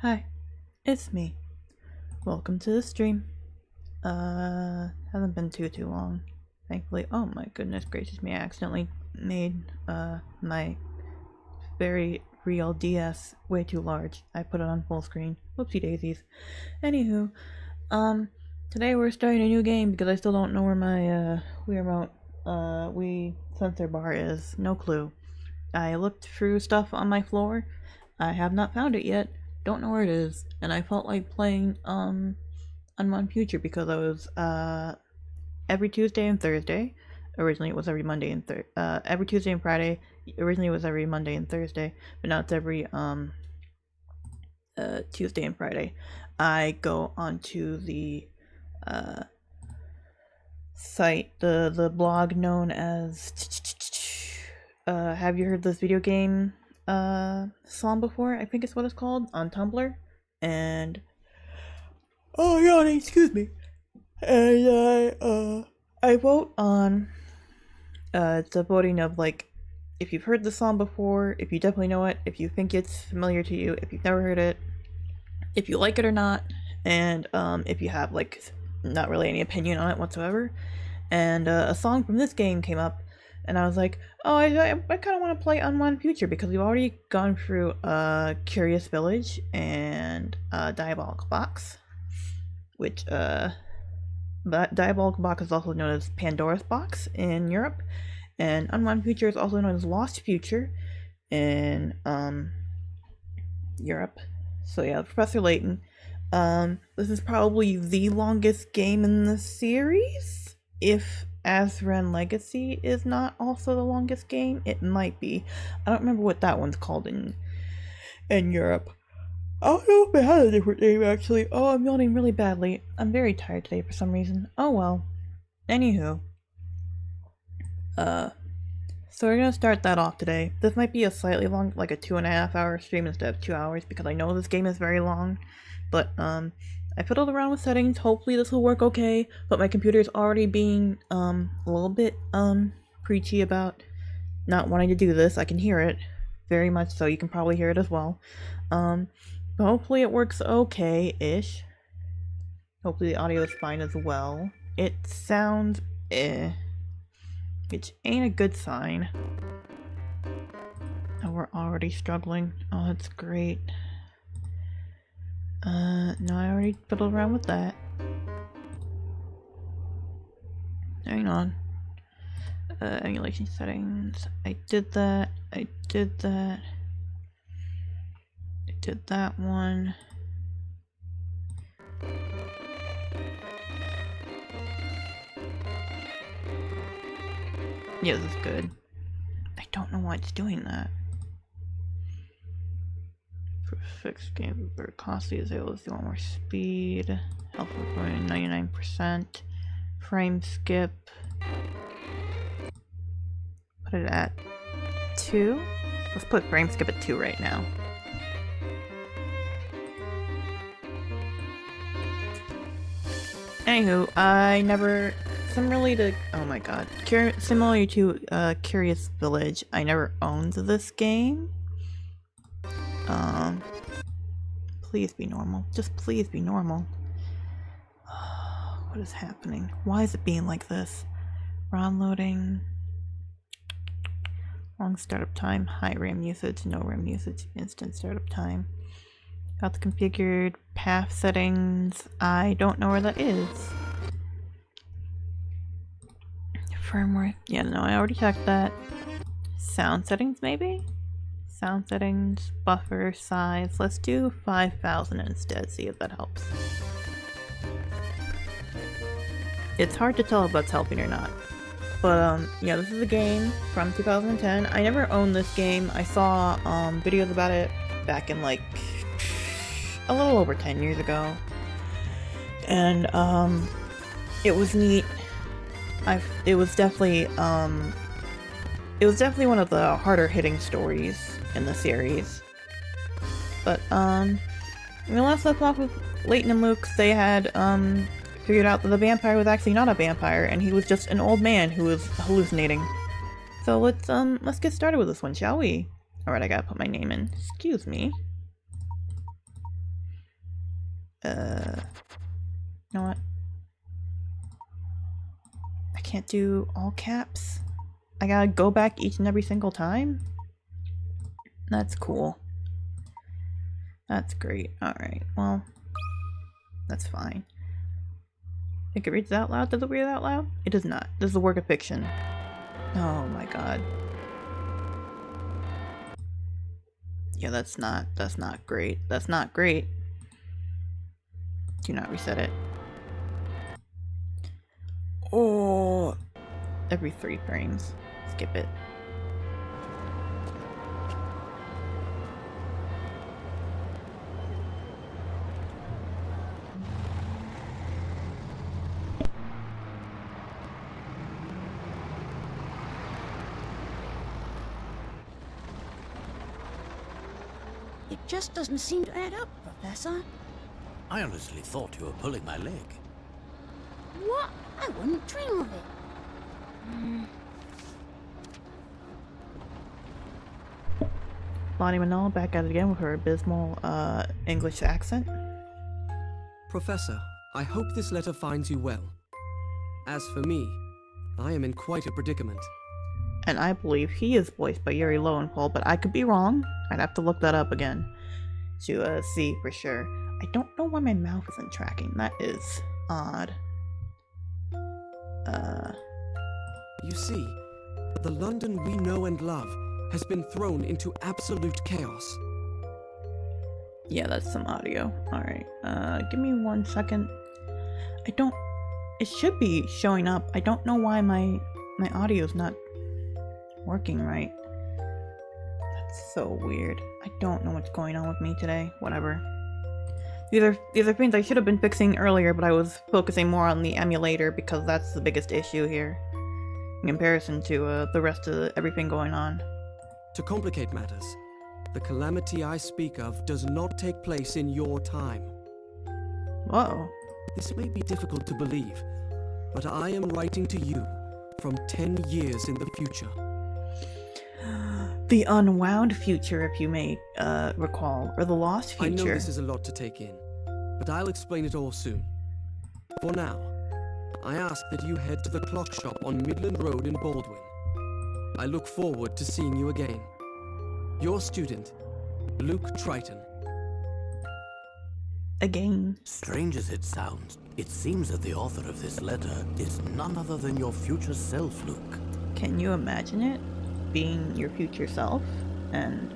Hi, it's me. Welcome to the stream. Hasn't been too long, thankfully. Oh my goodness gracious me, I accidentally made, my very real DS way too large. I put it on full screen. Whoopsie daisies. Anywho, today we're starting a new game because I still don't know where my, Wii remote, Wii sensor bar is. No clue. I looked through stuff on my floor. I have not found it yet. Don't know where it is, and I felt like playing Unwound Future because I was every Tuesday and Thursday. Originally it was every Monday and every Tuesday and Friday. Originally it was every Monday and Thursday, but now it's every Tuesday and Friday. I go onto the site, the blog known as have you heard this video game song before? I think it's what it's called, on Tumblr. And oh yeah, excuse me. And I vote on it's a voting of like if you've heard the song before, if you definitely know it, if you think it's familiar to you, if you've never heard it, if you like it or not, and if you have like not really any opinion on it whatsoever. And a song from this game came up, And I was like, oh, I kind of want to play Unwound Future because we've already gone through Curious Village and Diabolical Box, which Diabolical Box is also known as Pandora's Box in Europe, and Unwound Future is also known as Lost Future in Europe. So yeah, Professor Layton. This is probably the longest game in the series. If Azran Legacy is not also the longest game, it might be. I don't remember what that one's called in Europe. I don't know if it had a different name actually. Oh, I'm yawning really badly. I'm very tired today for some reason. Oh well. Anywho. So we're gonna start that off today. This might be a slightly long, like a 2.5 hour stream instead of 2 hours because I know this game is very long. But I fiddled around with settings. Hopefully this will work okay. But my computer is already being a little bit preachy about not wanting to do this. I can hear it very much so. You can probably hear it as well. But hopefully it works okay-ish. Hopefully the audio is fine as well. It sounds which ain't a good sign. Oh, we're already struggling. Oh, that's great. No, I already fiddled around with that. Hang on. Emulation settings. I did that. I did that. I did that one. Yeah, this is good. I don't know why it's doing that. For fixed game, very costly is able to do more speed. Health going 99%. Frame skip. Put it at 2. Let's put frame skip at 2 right now. Anywho, I never. Similarly to, oh my god, similarly to Curious Village, I never owned this game. Please be normal. Just please be normal. What is happening? Why is it being like this? ROM loading. Long startup time, high RAM usage, no RAM usage, instant startup time. Got the configured path settings. I don't know where that is. Firmware. Yeah, no, I already checked that. Sound settings, maybe? Sound settings, buffer size. Let's do 5,000 instead, see if that helps. It's hard to tell if that's helping or not. But, yeah, this is a game from 2010. I never owned this game. I saw, videos about it back in, like, a little over 10 years ago. And, it was neat. It was definitely one of the harder hitting stories in the series. But when we last left off with Layton and Luke, they had figured out that the vampire was actually not a vampire and he was just an old man who was hallucinating. So let's get started with this one, shall we? Alright, I gotta put my name in. Excuse me. You know what? I can't do all caps. I gotta go back each and every single time? That's cool. That's great. Alright, well, that's fine. Think it reads out loud? Does it read out loud? It does not. This is a work of fiction. Oh my god. Yeah, that's not great. That's not great. Do not reset it. Oh, every 3 frames. Skip it. It just doesn't seem to add up, Professor. I honestly thought you were pulling my leg. What? I wouldn't dream of it. Lonnie Manal back at it again with her abysmal English accent. Professor, I hope this letter finds you well. As for me, I am in quite a predicament. and I believe he is voiced by Yuri Lowenthal, but I could be wrong. I'd have to look that up again to see for sure. I don't know why my mouth isn't tracking. That is odd. You see, the London we know and love has been thrown into absolute chaos. Yeah, that's some audio. Alright, give me 1 second. It should be showing up. I don't know why my audio's not working right. That's so weird. I don't know what's going on with me today. Whatever. These are things I should have been fixing earlier, but I was focusing more on the emulator because that's the biggest issue here in comparison to the rest of everything going on. To complicate matters, the calamity I speak of does not take place in your time. Whoa. This may be difficult to believe, but I am writing to you from 10 years in the future. The unwound future, if you may recall, or the lost future. I know this is a lot to take in, but I'll explain it all soon. For now, I ask that you head to the clock shop on Midland Road in Baldwin. I look forward to seeing you again. Your student, Luke Triton. Again. Strange as it sounds, it seems that the author of this letter is none other than your future self, Luke. Can you imagine it? Being your future self and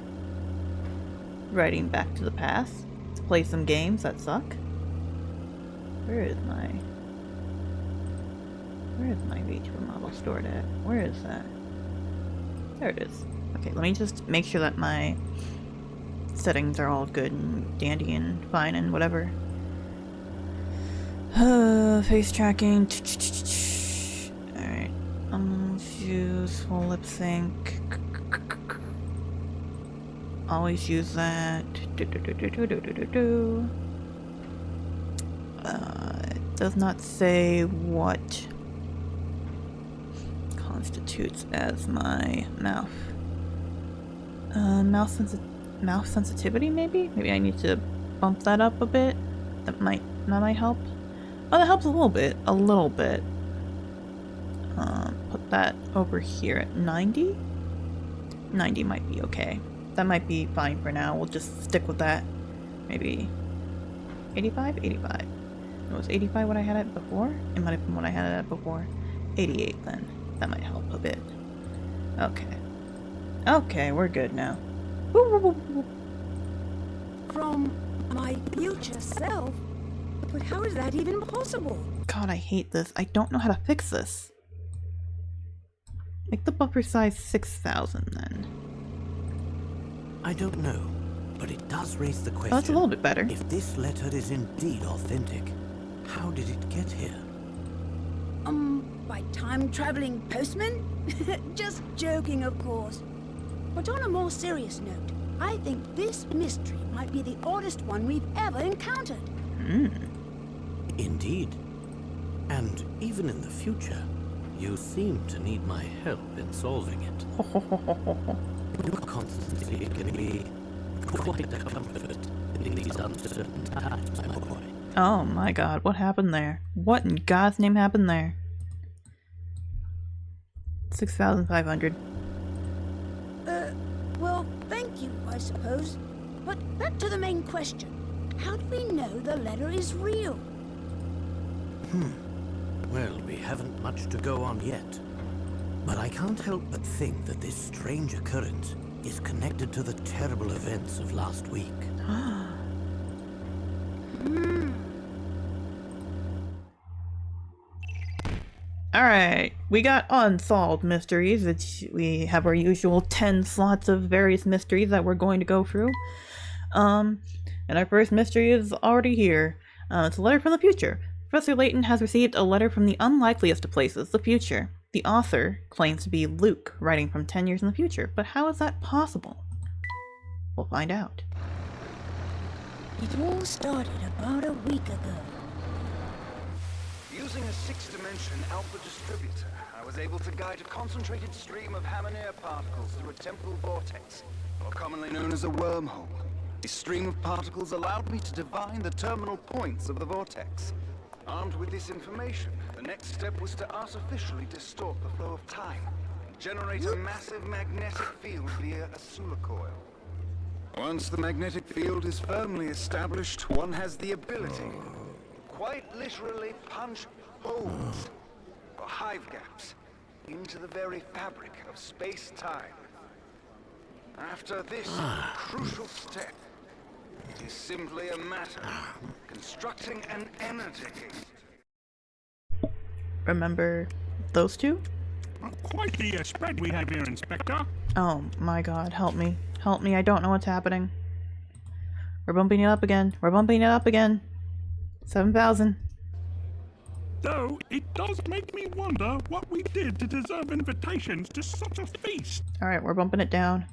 writing back to the past to play some games that suck? Where is my VTuber model stored at? Where is that? There it is. Okay, let me just make sure that my settings are all good and dandy and fine and whatever. Face tracking. Alright. Choose full lip sync. Always use that. It does not say what constitutes as my mouth. Mouth sensitivity, maybe? Maybe I need to bump that up a bit. That might help. Oh, that helps a little bit. A little bit. Put that over here at 90? 90 might be okay. That might be fine for now. We'll just stick with that. Maybe 85? 85. It was 85 what I had it before? It might have been what I had it at before. 88 then. That might help a bit. Okay. Okay, we're good now. From my future self? But how is that even possible? God, I hate this. I don't know how to fix this. Make the buffer size 6,000 then. I don't know, but it does raise the question. Oh, that's a little bit better. If this letter is indeed authentic, how did it get here? By time-traveling postman? Just joking, of course. But on a more serious note, I think this mystery might be the oddest one we've ever encountered. Indeed. And even in the future, you seem to need my help in solving it. Your constancy can be quite a comfort in these uncertain times, my boy. Oh my god, what happened there? What in God's name happened there? 6,500. Well, thank you, I suppose. But back to the main question. How do we know the letter is real? Well, we haven't much to go on yet. But I can't help but think that this strange occurrence is connected to the terrible events of last week. Alright, we got unsolved mysteries. We have our usual 10 slots of various mysteries that we're going to go through. And our first mystery is already here. It's a letter from the future. Professor Layton has received a letter from the unlikeliest of places, the future. The author claims to be Luke, writing from 10 years in the future, but how is that possible? We'll find out. It all started about a week ago. Using a six-dimension alpha distributor, I was able to guide a concentrated stream of Hammer-Air particles through a temporal vortex, or commonly known as a wormhole. This stream of particles allowed me to divine the terminal points of the vortex. Armed with this information, the next step was to artificially distort the flow of time, generate a massive magnetic field via a Sula coil. Once the magnetic field is firmly established, one has the ability, quite literally, punch holes, or hive gaps, into the very fabric of space-time. After this crucial step, it is simply a matter of constructing an energy gate. Remember those two? Quite the spread we have here, Inspector. Oh my god, help me. Help me, I don't know what's happening. We're bumping it up again. We're bumping it up again. 7,000. Though, it does make me wonder what we did to deserve invitations to such a feast. Alright, we're bumping it down.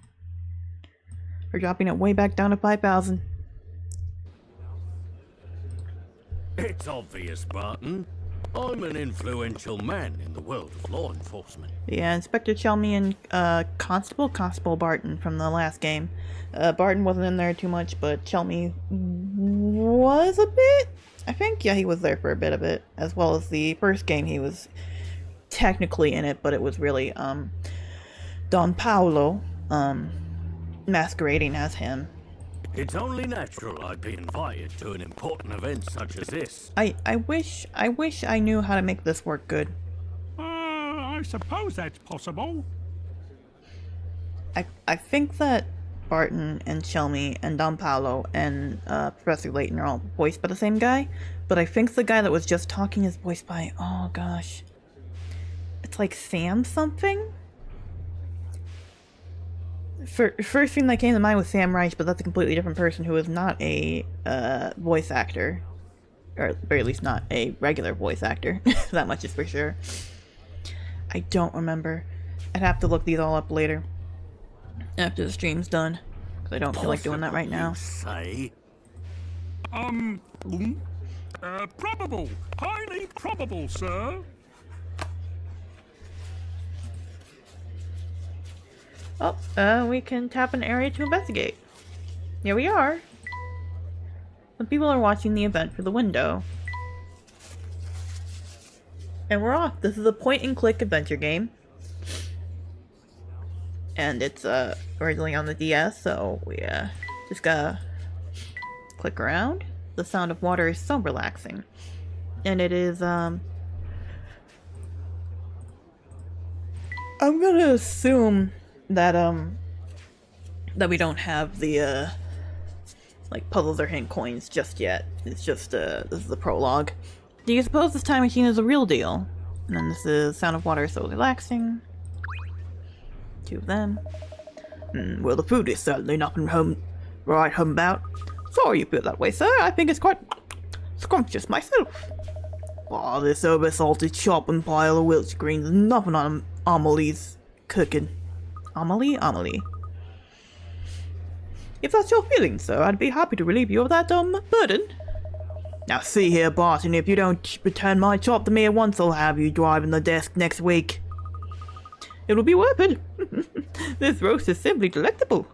We're dropping it way back down to 5,000. It's obvious, Barton. I'm an influential man in the world of law enforcement. Yeah, Inspector Chelmy and Constable Barton from the last game. Barton wasn't in there too much, but Chelmy was a bit. I think, yeah, he was there for a bit of it. As well as the first game, he was technically in it, but it was really Don Paolo masquerading as him. It's only natural I'd be invited to an important event such as this. I wish I knew how to make this work good. I suppose that's possible. I think that Barton and Chelmy and Don Paolo and Professor Layton are all voiced by the same guy, but I think the guy that was just talking is voiced by, oh gosh, it's like Sam something? First thing that came to mind was Sam Reich, but that's a completely different person who is not a voice actor. Or at the very least not a regular voice actor. That much is for sure. I don't remember. I'd have to look these all up later. After the stream's done. Because I don't feel like doing that right now. Say? Probable. Highly probable, sir. Oh, we can tap an area to investigate. Here we are. Some people are watching the event for the window. And we're off. This is a point-and-click adventure game. And it's originally on the DS, so we just gotta click around. The sound of water is so relaxing. And it is, I'm gonna assume that that we don't have the like puzzles or hint coins just yet. It's just this is the prologue. Do you suppose this time machine is a real deal? And then this is sound of water so relaxing. Two of them. Well, the food is certainly nothing right home about. Sorry you feel that way, sir. I think it's quite scrumptious myself. Oh, this over-salted chopping pile of Wiltshire greens is nothing on Amelie's cooking. Amelie? If that's your feeling, sir, I'd be happy to relieve you of that, burden. Now see here, Barton, if you don't return my chop to me at once, I'll have you driving the desk next week. It'll be worth it. This roast is simply delectable.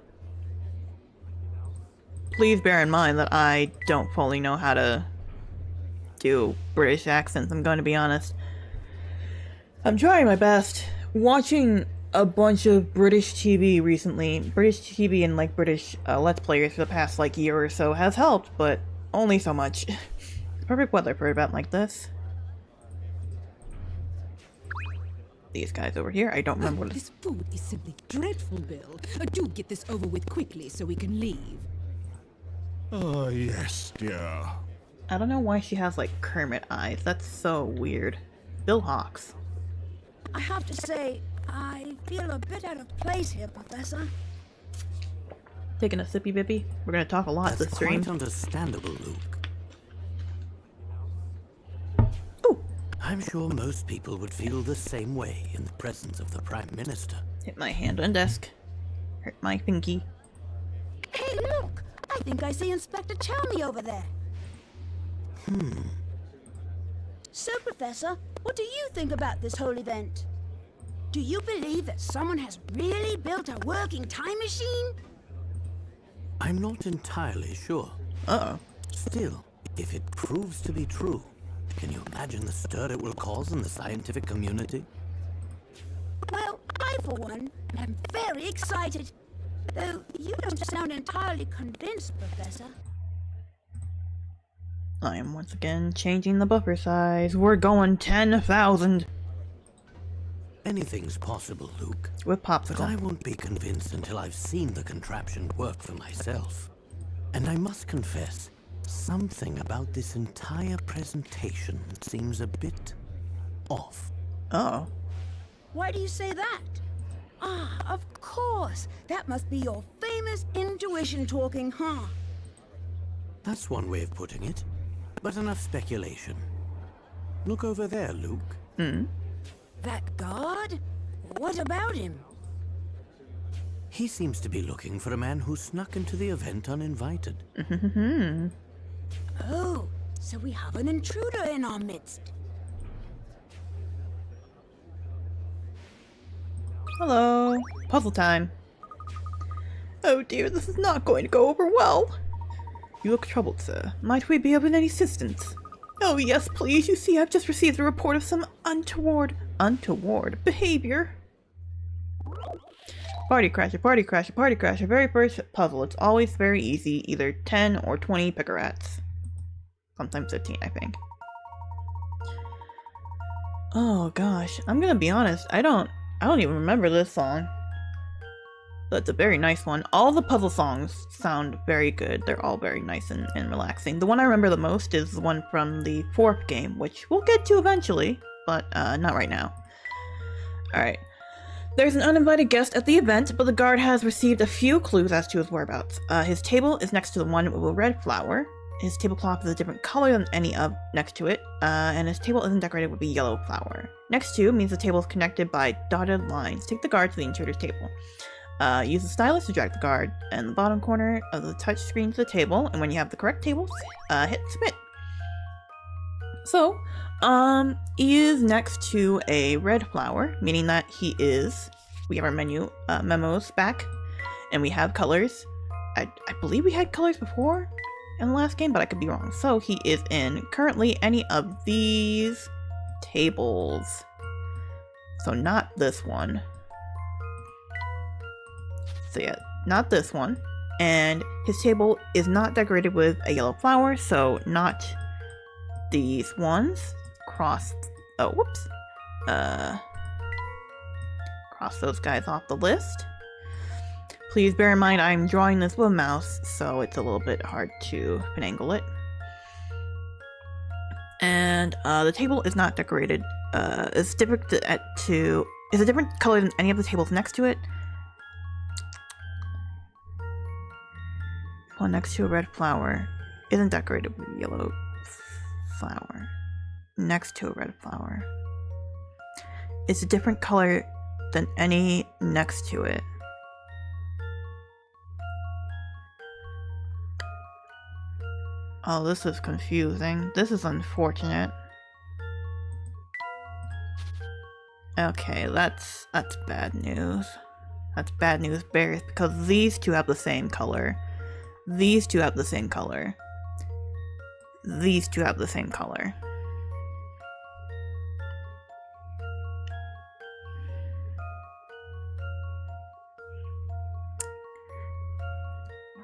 Please bear in mind that I don't fully know how to do British accents, I'm going to be honest. I'm trying my best. Watching a bunch of British TV recently, British TV and like British Let's Players for the past like year or so has helped, but only so much. Perfect weather for an event like this. These guys over here, I don't remember what This food is simply dreadful, Bill. Do get this over with quickly so we can leave. Oh, yes, dear. I don't know why she has like Kermit eyes. That's so weird. Bill Hawks. I have to say, I feel a bit out of place here, Professor. Taking a sippy bippy. We're gonna talk a lot That's this stream. quite understandable, Luke. Ooh! I'm sure most people would feel the same way in the presence of the Prime Minister. Hit my hand on desk. Hurt my pinky. Hey, look! I think I see Inspector Chelmy over there. So, Professor, what do you think about this whole event? Do you believe that someone has really built a working time machine? I'm not entirely sure. Uh-oh. Still, if it proves to be true, can you imagine the stir it will cause in the scientific community? Well, I, for one, am very excited. Though you don't sound entirely convinced, Professor. I am once again changing the buffer size. We're going 10,000 Anything's possible, Luke. with But I popsicle. won't be convinced until I've seen the contraption work for myself. And I must confess, something about this entire presentation seems a bit off. Oh. Why do you say that? Ah, of course. That must be your famous intuition talking, huh? That's one way of putting it. But enough speculation. Look over there, Luke. That guard? What about him? He seems to be looking for a man who snuck into the event uninvited. Oh, so we have an intruder in our midst. Hello. Puzzle time. Oh dear, this is not going to go over well. You look troubled, sir. Might we be of any assistance? Oh yes, please. You see, I've just received a report of some untoward behavior. Party crasher, party crasher, party crasher. Very first puzzle. It's always very easy. Either 10 or 20 pick-a-rats. Sometimes 15, I think. Oh gosh, I'm gonna be honest. I don't even remember this song. That's a very nice one. All the puzzle songs sound very good. They're all very nice and relaxing. The one I remember the most is the one from the 4th game, which we'll get to eventually, but not right now. Alright. There's an uninvited guest at the event, but the guard has received a few clues as to his whereabouts. His table is next to the one with a red flower. His tablecloth is a different color than any of next to it, and his table isn't decorated with a yellow flower. Next to means the table is connected by dotted lines. Take the guard to the intruder's table. Use the stylus to drag the guard and the bottom corner of the touch screen to the table, and when you have the correct tables, hit submit. So, he is next to a red flower, meaning that we have our memos back, and we have colors. I believe we had colors before in the last game, but I could be wrong. So he is in currently any of these tables. So not this one. So yeah, not this one. And his table is not decorated with a yellow flower, so not these ones. Cross those guys off the list. Please bear in mind I'm drawing this with a mouse, so it's a little bit hard to finagle it. And the table is not decorated. It's different is a different color than any of the tables next to it. One next to a red flower isn't decorated with a yellow flower. Next to a red flower. It's a different color than any next to it. Oh, this is confusing. This is unfortunate. Okay, that's bad news. That's bad news bears, because these two have the same color. These two have the same color. These two have the same color.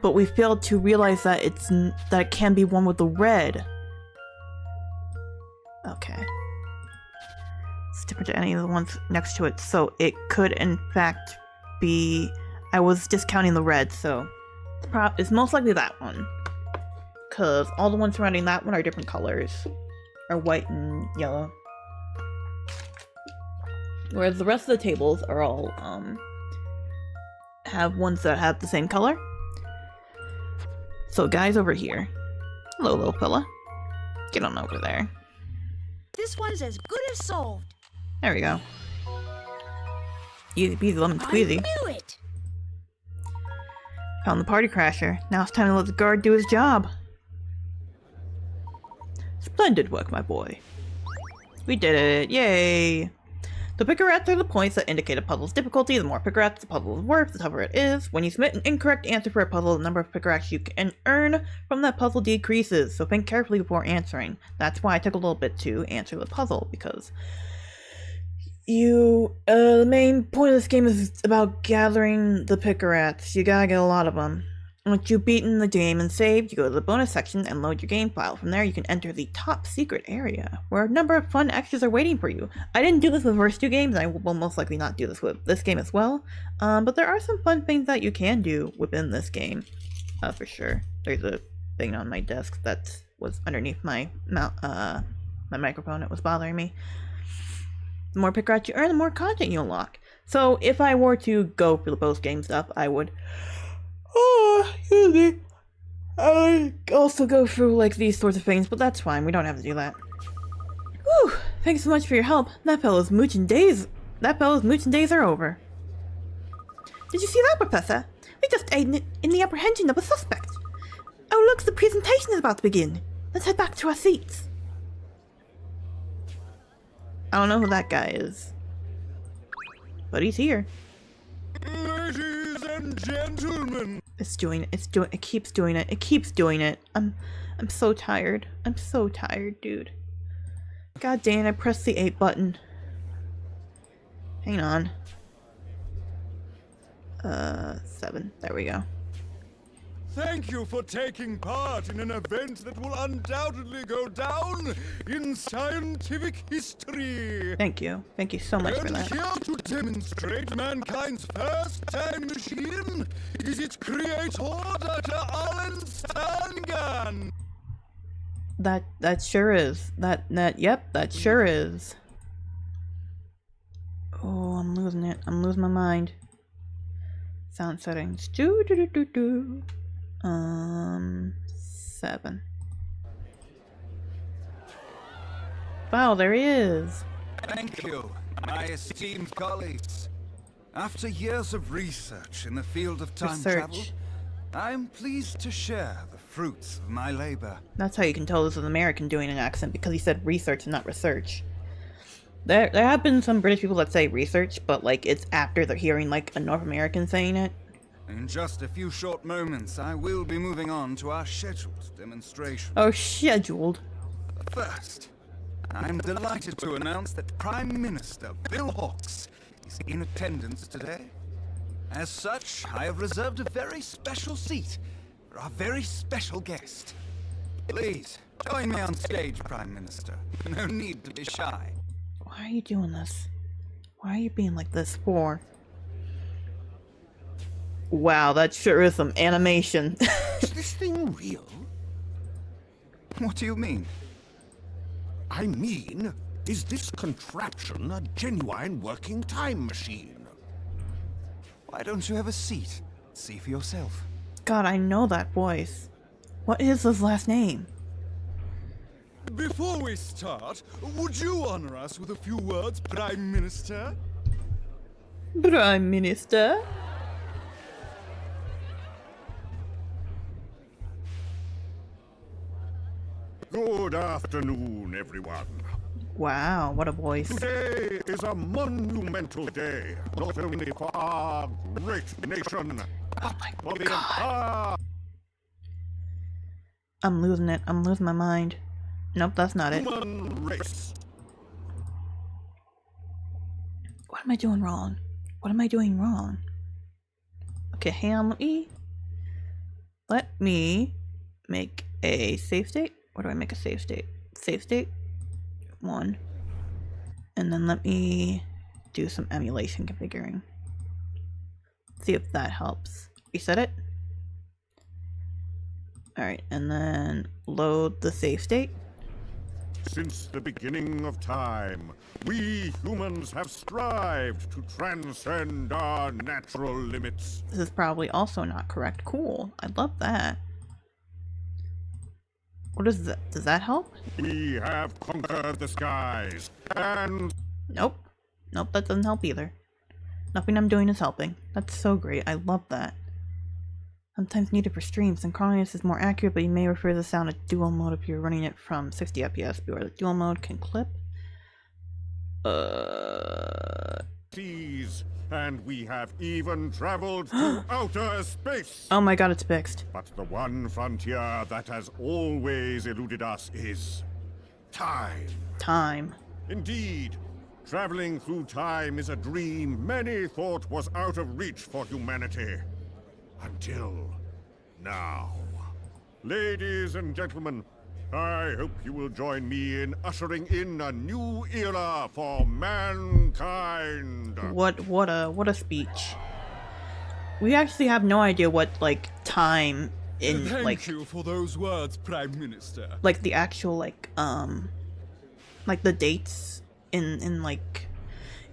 But we failed to realize that it can be one with the red. Okay. It's different to any of the ones next to it, so it could in fact be... I was discounting the red, so it's most likely that one. Because all the ones surrounding that one are different colors. Are white and yellow. Whereas the rest of the tables are all, have ones that have the same color. So guys over here. Hello, little fella. Get on over there. This one's as good as solved. There we go. Easy peasy lemon squeezy. I knew it! Found the party crasher. Now it's time to let the guard do his job. Splendid work, my boy. We did it. Yay! The pick-a-rats are the points that indicate a puzzle's difficulty. The more pick-a-rats the puzzle is worth, the tougher it is. When you submit an incorrect answer for a puzzle, the number of pick-a-rats you can earn from that puzzle decreases, so think carefully before answering. That's why I took a little bit to answer the puzzle, because The main point of this game is about gathering the Pickerats. You gotta get a lot of them. Once you've beaten the game and saved, you go to the bonus section and load your game file. From there, you can enter the top secret area, where a number of fun extras are waiting for you. I didn't do this with the first 2 games, and I will most likely not do this with this game as well. But there are some fun things that you can do within this game, for sure. There's a thing on my desk that was underneath my my microphone. It was bothering me. The more Pickerats you earn, the more content you unlock. So if I were to go for the post-game stuff, I would... excuse me. I would also go through, like, these sorts of things, but that's fine. We don't have to do that. Whew! Thanks so much for your help. That fellow's mooching days are over. Did you see that, Professor? We just aided in the apprehension of a suspect. Oh, look, the presentation is about to begin. Let's head back to our seats. I don't know who that guy is, but he's here. Ladies and gentlemen. It keeps doing it. I'm so tired. I'm so tired, dude. God dang, I pressed the 8 button. Hang on. 7. There we go. Thank you for taking part in an event that will undoubtedly go down in scientific history. Thank you. Thank you so much for And that. here to demonstrate mankind's first time machine is its creator, Dr. Alan Stangan. That sure is. That sure is. Oh, I'm losing it. I'm losing my mind. Sound settings. 7. Wow, there he is. Thank you, my esteemed colleagues. After years of research in the field of time travel, I'm pleased to share the fruits of my labor. That's how you can tell this is an American doing an accent, because he said research and not research. There have been some British people that say research, but like it's after they're hearing like a North American saying it. In just a few short moments, I will be moving on to our scheduled demonstration. Oh, scheduled. First, I'm delighted to announce that Prime Minister Bill Hawks is in attendance today. As such, I have reserved a very special seat for our very special guest. Please, join me on stage, Prime Minister. No need to be shy. Why are you doing this? Why are you being like this for? Wow, that sure is some animation. Is this thing real? What do you mean? I mean, is this contraption a genuine working time machine? Why don't you have a seat? See for yourself. God, I know that voice. What is his last name? Before we start, would you honor us with a few words, Prime Minister? Prime Minister? Good afternoon, everyone. Wow, what a voice. Today is a monumental day, not only for our great nation, Oh my but the god. entire I'm losing it. I'm losing my mind. Nope, that's not it. human race. What am I doing wrong? What am I doing wrong? Okay, hang on, let me make a save state. Where do I make a save state? Save state 1. And then let me do some emulation configuring. See if that helps. Reset it. Alright, and then load the save state. Since the beginning of time, we humans have strived to transcend our natural limits. This is probably also not correct. Cool. I love that. What is that? Does that help? We have conquered the skies, and Nope. Nope, that doesn't help either. Nothing I'm doing is helping. That's so great. I love that. Sometimes needed for streams. Synchronous is more accurate, but you may refer to the sound as dual mode if you're running it from 60 FPS, where the dual mode can clip. seas, and we have even traveled to outer space. Oh my god, it's fixed. But the one frontier that has always eluded us is time. Time. Indeed, Traveling through time is a dream many thought was out of reach for humanity. Until now. Ladies and gentlemen, I hope you will join me in ushering in a new era for mankind. What a speech. We actually have no idea what, like, time in, Thank you for those words, Prime Minister. like, the actual, like, the dates in, like,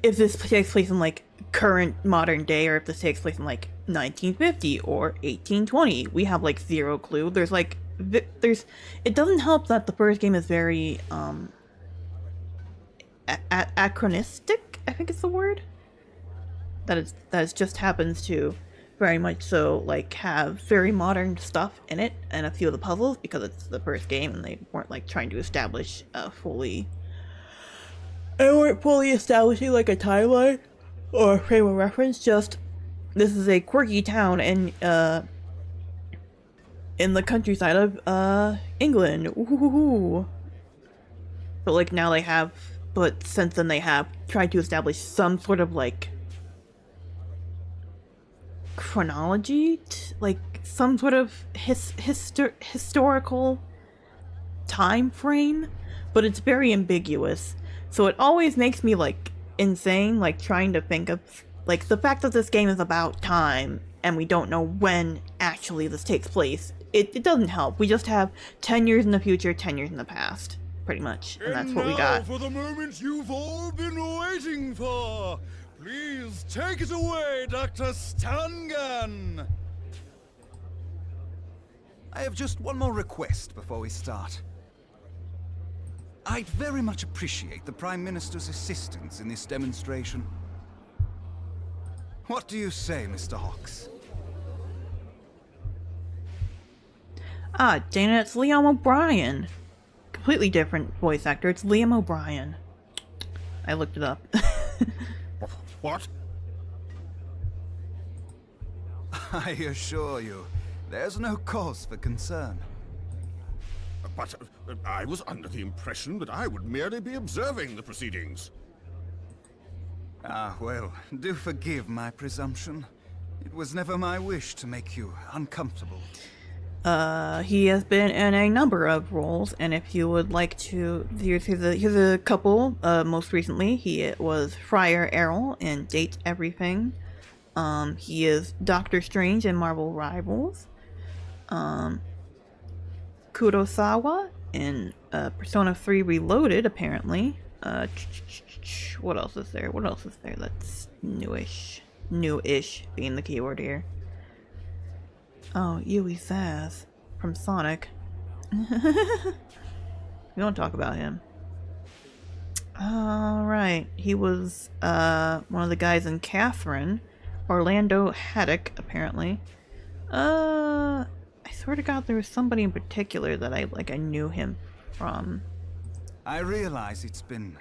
if this takes place in, like, current modern day, or if this takes place in, like, 1950 or 1820. We have, like, zero clue. There's, like, it doesn't help that the first game is very, anachronistic, I think is the word. That it just happens to very much so, like, have very modern stuff in it, and a few of the puzzles, because it's the first game and they weren't, like, trying to establish they weren't fully establishing, like, a timeline or a frame of reference. Just, this is a quirky town in the countryside of England. Ooh. But, like, now they have, but since then they have tried to establish some sort of, like, chronology, like some sort of historical time frame, but it's very ambiguous. So it always makes me, like, insane, like, trying to think of, like, the fact that this game is about time and we don't know when actually this takes place. It doesn't help. We just have 10 years in the future, 10 years in the past, pretty much, and that's what we got. For the moment you've all been waiting for. Please take it away, Dr. Stangan! I have just one more request before we start. I'd very much appreciate the Prime Minister's assistance in this demonstration. What do you say, Mr. Hawks? Ah, Dana, it's Liam O'Brien. Completely different voice actor. It's Liam O'Brien. I looked it up. What? I assure you, there's no cause for concern. But I was under the impression that I would merely be observing the proceedings. Ah, well, do forgive my presumption. It was never my wish to make you uncomfortable. He has been in a number of roles, and if you would like to, here's a couple. Most recently, he was Friar Errol in Date Everything. He is Doctor Strange in Marvel Rivals. Kurosawa in Persona 3 Reloaded, apparently. What else is there? That's newish. Newish being the keyword here. Oh, Yui Zaz from Sonic. We don't talk about him. Alright, he was one of the guys in Catherine. Orlando Haddock, apparently. I swear to God there was somebody in particular that I knew him from. I realize it's been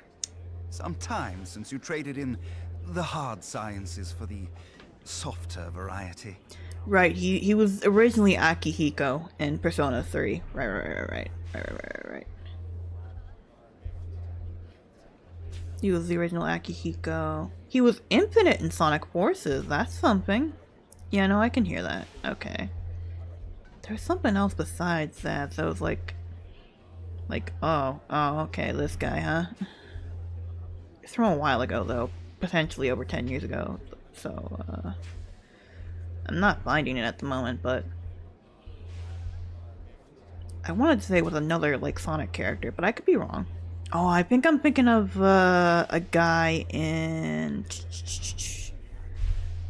some time since you traded in the hard sciences for the softer variety. Right, he was originally Akihiko in Persona 3. Right. He was the original Akihiko. He was Infinite in Sonic Forces. That's something. Yeah, no, I can hear that. Okay. There's something else besides that. So I was like, oh, okay, this guy, huh? It's from a while ago, though. Potentially over 10 years ago. So, I'm not finding it at the moment, but I wanted to say it was another, like, Sonic character, but I could be wrong. Oh, I think I'm thinking of, a guy in...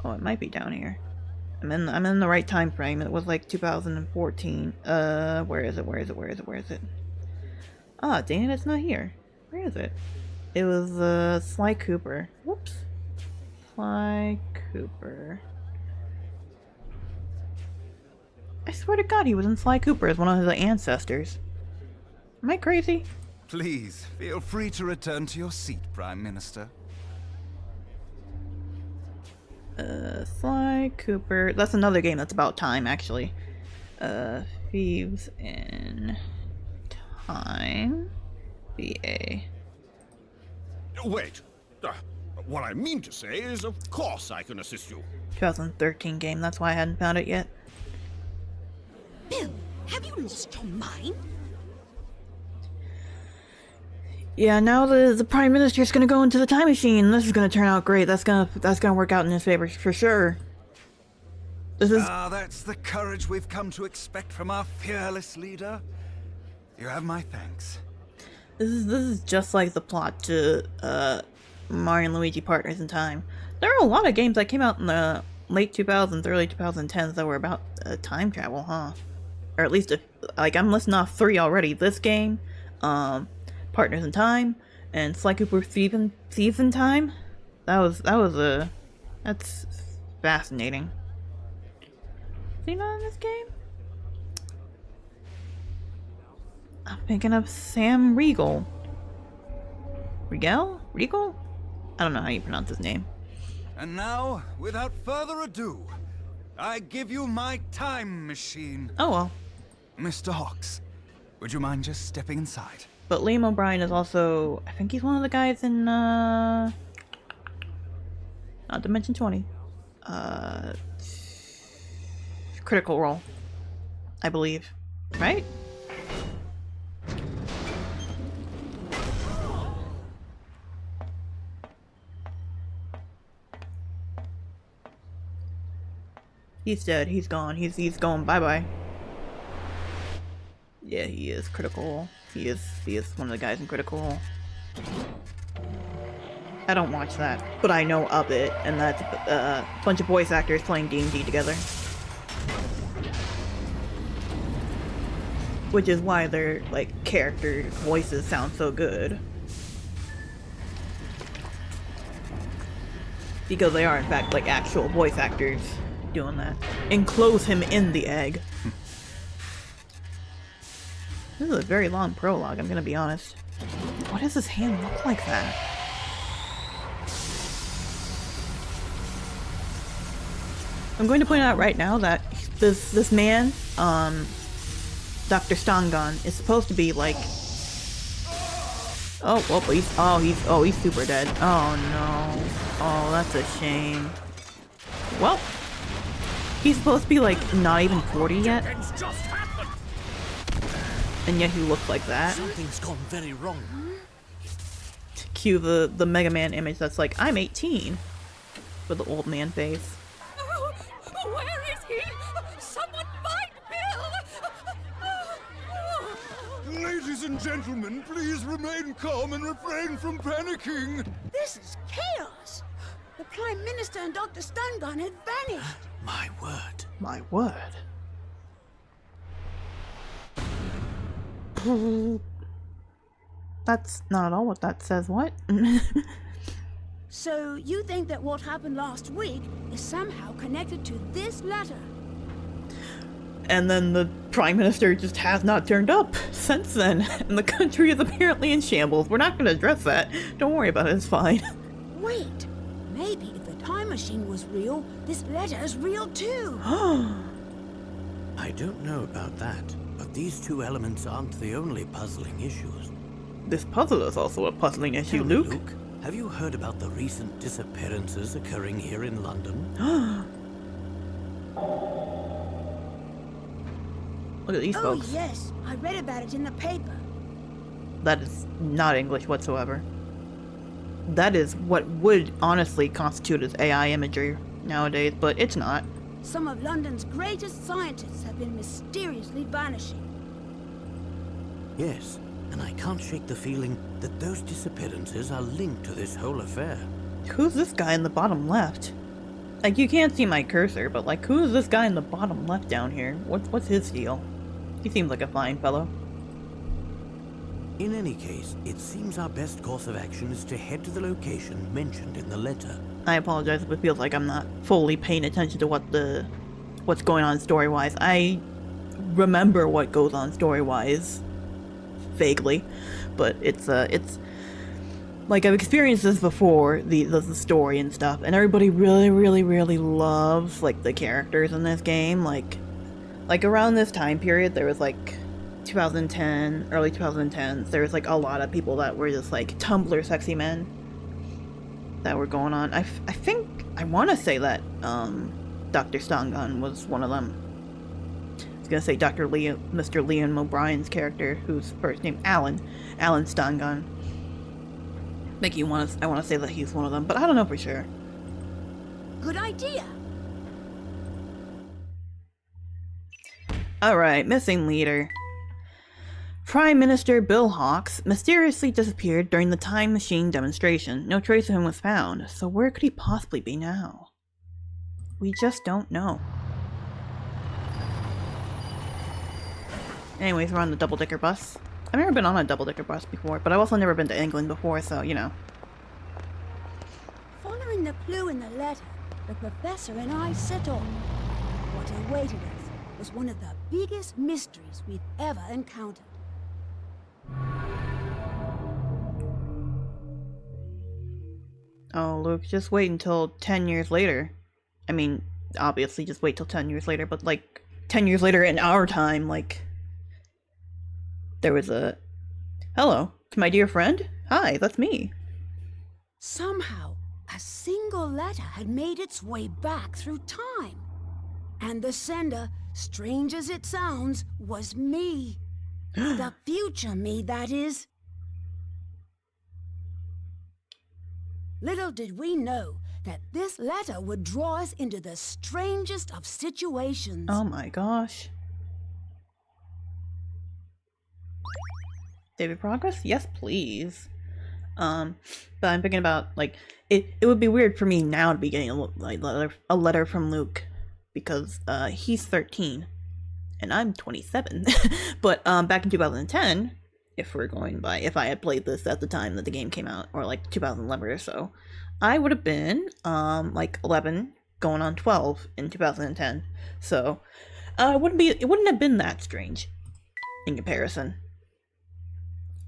Oh, it might be down here. I'm in the right time frame. It was, like, 2014. Where is it? Ah, dang it, it's not here. Where is it? It was, Sly Cooper. Whoops. Sly Cooper. I swear to God, he was in Sly Cooper as one of his ancestors. Am I crazy? Please, feel free to return to your seat, Prime Minister. Sly Cooper. That's another game that's about time, actually. Thieves in Time. VA. Wait, What I mean to say is, of course I can assist you. 2013 game, that's why I hadn't found it yet. Bill, have you lost your mind? Yeah, now the Prime Minister's gonna go into the time machine. This is gonna turn out great. That's gonna work out in his favor for sure. This is That's the courage we've come to expect from our fearless leader. You have my thanks. this is just like the plot to Mario and Luigi Partners in Time. There are a lot of games that came out in the late 2000s, early 2010s that were about time travel, huh? Or at least, like, I'm listing off 3 already. This game, Partners in Time, and Sly Cooper Thieves in Time. That's fascinating. Is he not in this game? I'm thinking of Sam Riegel. Regal? I don't know how you pronounce his name. And now, without further ado, I give you my time machine. Oh well. Mr. Hawks, would you mind just stepping inside? But Liam O'Brien is also, I think he's one of the guys in, not Dimension 20. Critical Role, I believe. Right? He's dead. He's gone. He's going bye-bye. Yeah, he is Critical Role. He is one of the guys in Critical Role. I don't watch that, but I know of it, and that's a bunch of voice actors playing D&D together. Which is why their, like, character voices sound so good. Because they are, in fact, like, actual voice actors doing that. Enclose him in the egg. This is a very long prologue, I'm gonna be honest. Why does his hand look like that? I'm going to point out right now that this man, Dr. Stangan, is supposed to be like... Oh, well, he's super dead. Oh no. Oh, that's a shame. Well, he's supposed to be like not even 40 yet. And yet he looks like that. Something's gone very wrong. Cue the Mega Man image that's like, I'm 18. With the old man face. Oh, where is he? Someone find Bill! Ladies and gentlemen, please remain calm and refrain from panicking. This is chaos. The Prime Minister and Dr. Stungun had vanished. My word. My word. That's not at all what that says. What? So you think that what happened last week is somehow connected to this letter? And then the Prime Minister just has not turned up since then, and the country is apparently in shambles. We're not going to address that. Don't worry about it, it's fine. Wait, maybe if the time machine was real, this letter is real too. I don't know about that, but these two elements aren't the only puzzling issues. This puzzle is also a puzzling issue, Tell me, Luke. Have you heard about the recent disappearances occurring here in London? Look at these Oh folks. yes, I read about it in the paper. That is not English whatsoever. That is what would honestly constitute as AI imagery nowadays, but it's not. Some of London's greatest scientists have been mysteriously vanishing. Yes, and I can't shake the feeling that those disappearances are linked to this whole affair. Who's this guy in the bottom left? Like, you can't see my cursor, but like, who is this guy in the bottom left down here? What's his deal? He seems like a fine fellow. In any case, it seems our best course of action is to head to the location mentioned in the letter. I apologize if it feels like I'm not fully paying attention to what's going on story-wise. I remember what goes on story-wise vaguely, but it's like, I've experienced this before, the story and stuff, and everybody really loves like the characters in this game. Like around this time period, there was like 2010, early 2010s, there was like a lot of people that were just like Tumblr sexy men. that were going on. I think, I want to say that Dr. Stangan was one of them. I was going to say Mr. Liam O'Brien's character, whose first name Alan Stangan. I want to say that he's one of them, but I don't know for sure. Good idea. Alright, missing leader. Prime Minister Bill Hawks mysteriously disappeared during the time machine demonstration. No trace of him was found, so where could he possibly be now? We just don't know. Anyways, we're on the double-decker bus. I've never been on a double-decker bus before, but I've also never been to England before, so, you know. Following the clue in the letter, the professor and I set off. What awaited us was one of the biggest mysteries we've ever encountered. Oh, Luke, just wait until 10 years later. I mean, obviously just wait till 10 years later, but like 10 years later in our time, like there was a hello to my dear friend. Hi, that's me. Somehow, a single letter had made its way back through time. And the sender, strange as it sounds, was me. The future me, that is. Little did we know that this letter would draw us into the strangest of situations. Oh my gosh. David Progress? Yes, please. But I'm thinking about, like, it would be weird for me now to be getting a letter from Luke, because he's 13 and I'm 27. But back in 2010, if I had played this at the time that the game came out, or like 2011 or so, I would have been like 11 going on 12 in 2010. So it wouldn't have been that strange in comparison.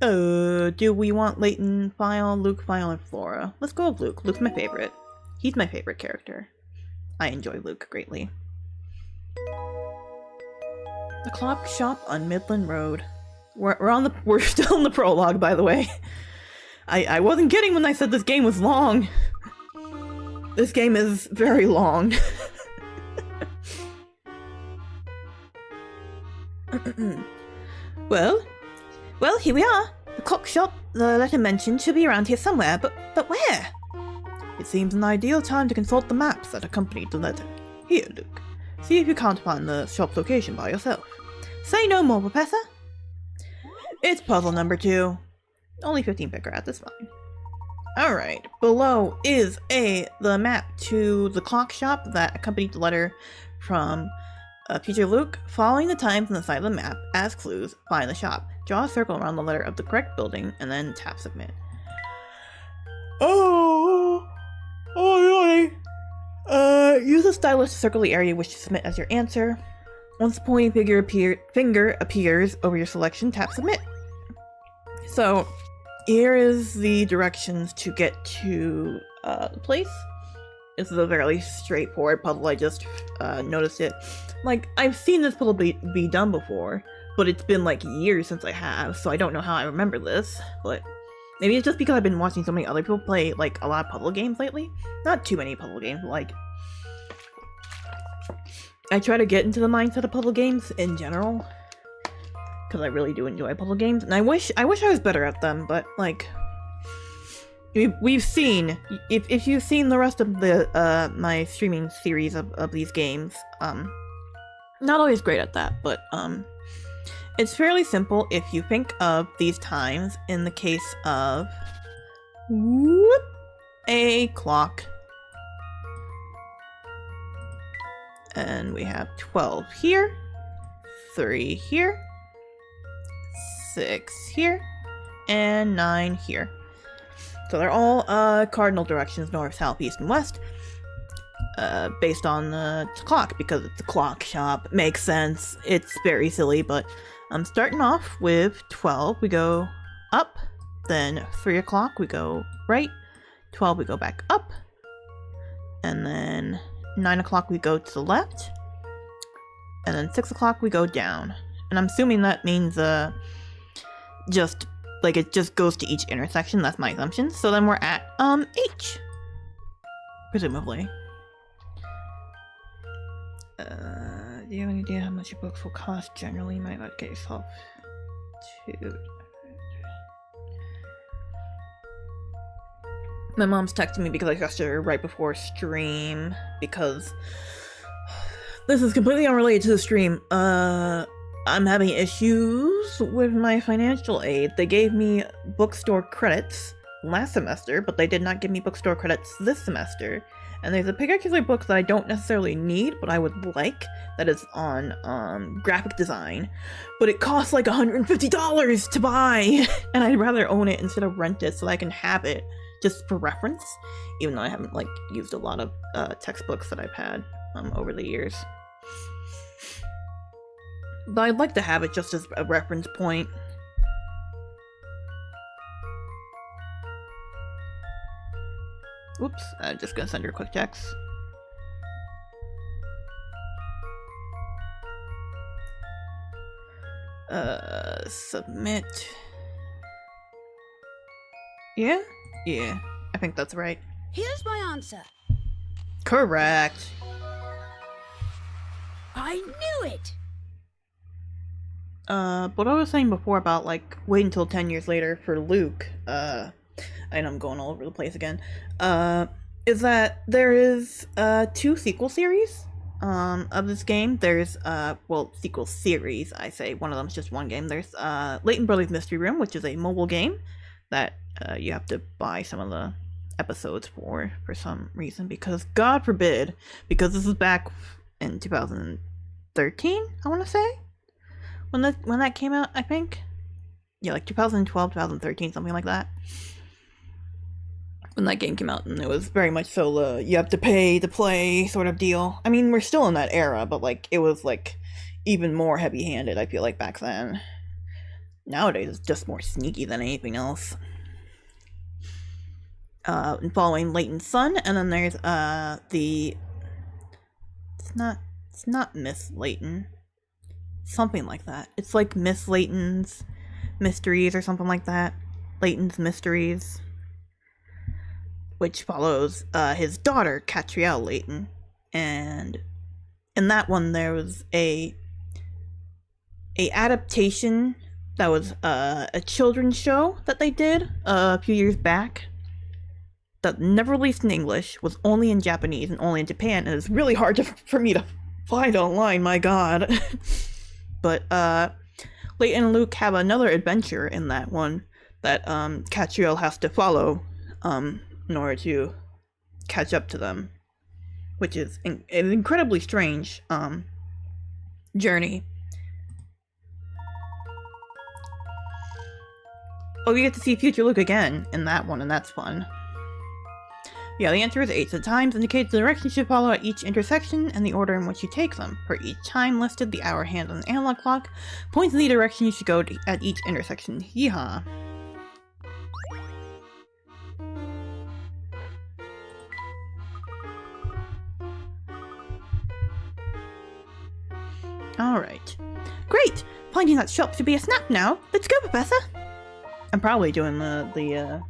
Do we want Layton file, Luke file, and Flora? Let's go with Luke. Luke's my favorite. He's my favorite character. I enjoy Luke greatly. The clock shop on Midland Road. We're still in the prologue, by the way. I wasn't kidding when I said this game was long. This game is very long. Well, here we are. The clock shop the letter mentioned should be around here somewhere, but where? It seems an ideal time to consult the maps that accompanied the letter. Here, Luke. See if you can't find the shop's location by yourself. Say no more, Professor. It's puzzle number 2. Only 15 picker at this fine. Alright, below is the map to the clock shop that accompanied the letter from future Luke. Following the times on the side of the map as clues, find the shop. Draw a circle around the letter of the correct building and then tap submit. Use the stylus to circle the area you wish to submit as your answer. Once the pointing finger appears over your selection, tap submit. So, here is the directions to get to the place. This is a fairly straightforward puzzle. I just noticed it. Like, I've seen this puzzle be done before, but it's been like years since I have, so I don't know how I remember this. But maybe it's just because I've been watching so many other people play like a lot of puzzle games lately. Not too many puzzle games, like I try to get into the mindset of puzzle games in general, because I really do enjoy puzzle games, and I wish I was better at them, but like we've seen, if you've seen the rest of the my streaming series of these games, not always great at that, but it's fairly simple if you think of these times in the case of a clock. And we have 12 here, 3 here, 6 here, and 9 here. So they're all cardinal directions, north, south, east, and west, based on the clock, because it's a clock shop. Makes sense. It's very silly, but I'm starting off with 12, we go up, then 3 o'clock, we go right, 12, we go back up, and then 9 o'clock, we go to the left, and then 6 o'clock, we go down. And I'm assuming that means, just, like, it just goes to each intersection. That's my assumption. So then we're at, H. Presumably. Do you have any idea how much your books will cost generally? You might not get yourself to... My mom's texting me because I texted her right before stream, because this is completely unrelated to the stream. I'm having issues with my financial aid. They gave me bookstore credits last semester, but they did not give me bookstore credits this semester. And there's a particular book that I don't necessarily need, but I would like, that is on graphic design. But it costs like $150 to buy, and I'd rather own it instead of rent it so I can have it just for reference, even though I haven't like used a lot of textbooks that I've had over the years. But I'd like to have it just as a reference point. Oops, I'm just gonna send her a quick text. Submit. Yeah? Yeah, I think that's right. Here's my answer. Correct. I knew it! What I was saying before about, like, wait until 10 years later for Luke, I know I'm going all over the place again, is that there is, 2 sequel series, of this game. There's, well, sequel series, I say. One of them's just one game. There's, Layton Brothers Mystery Room, which is a mobile game that, you have to buy some of the episodes for some reason, because, God forbid, because this is back in 2013, I want to say? When that came out, I think? Yeah, like 2012, 2013, something like that. When that game came out, and it was very much so you have to pay to play sort of deal. I mean, we're still in that era, but like it was like even more heavy-handed, I feel like, back then. Nowadays, it's just more sneaky than anything else. And following Layton's son, and then there's it's not Miss Layton. Something like that. It's like Miss Layton's Mysteries or something like that. Layton's Mysteries. Which follows his daughter, Catrielle Layton. And in that one there was a adaptation that was a children's show that they did a few years back. That never released in English, was only in Japanese and only in Japan, and it's really hard for me to find online, my god. But, Layton and Luke have another adventure in that one that, Catrielle has to follow, in order to catch up to them. Which is an incredibly strange, journey. Oh, you get to see future Luke again in that one, and that's fun. Yeah, the answer is 8. The times indicate the direction you should follow at each intersection and the order in which you take them. For each time listed, the hour hand on the analog clock points in the direction you should go at each intersection. Yeehaw. Alright. Great! Finding that shop should be a snap now. Let's go, Professor! I'm probably doing the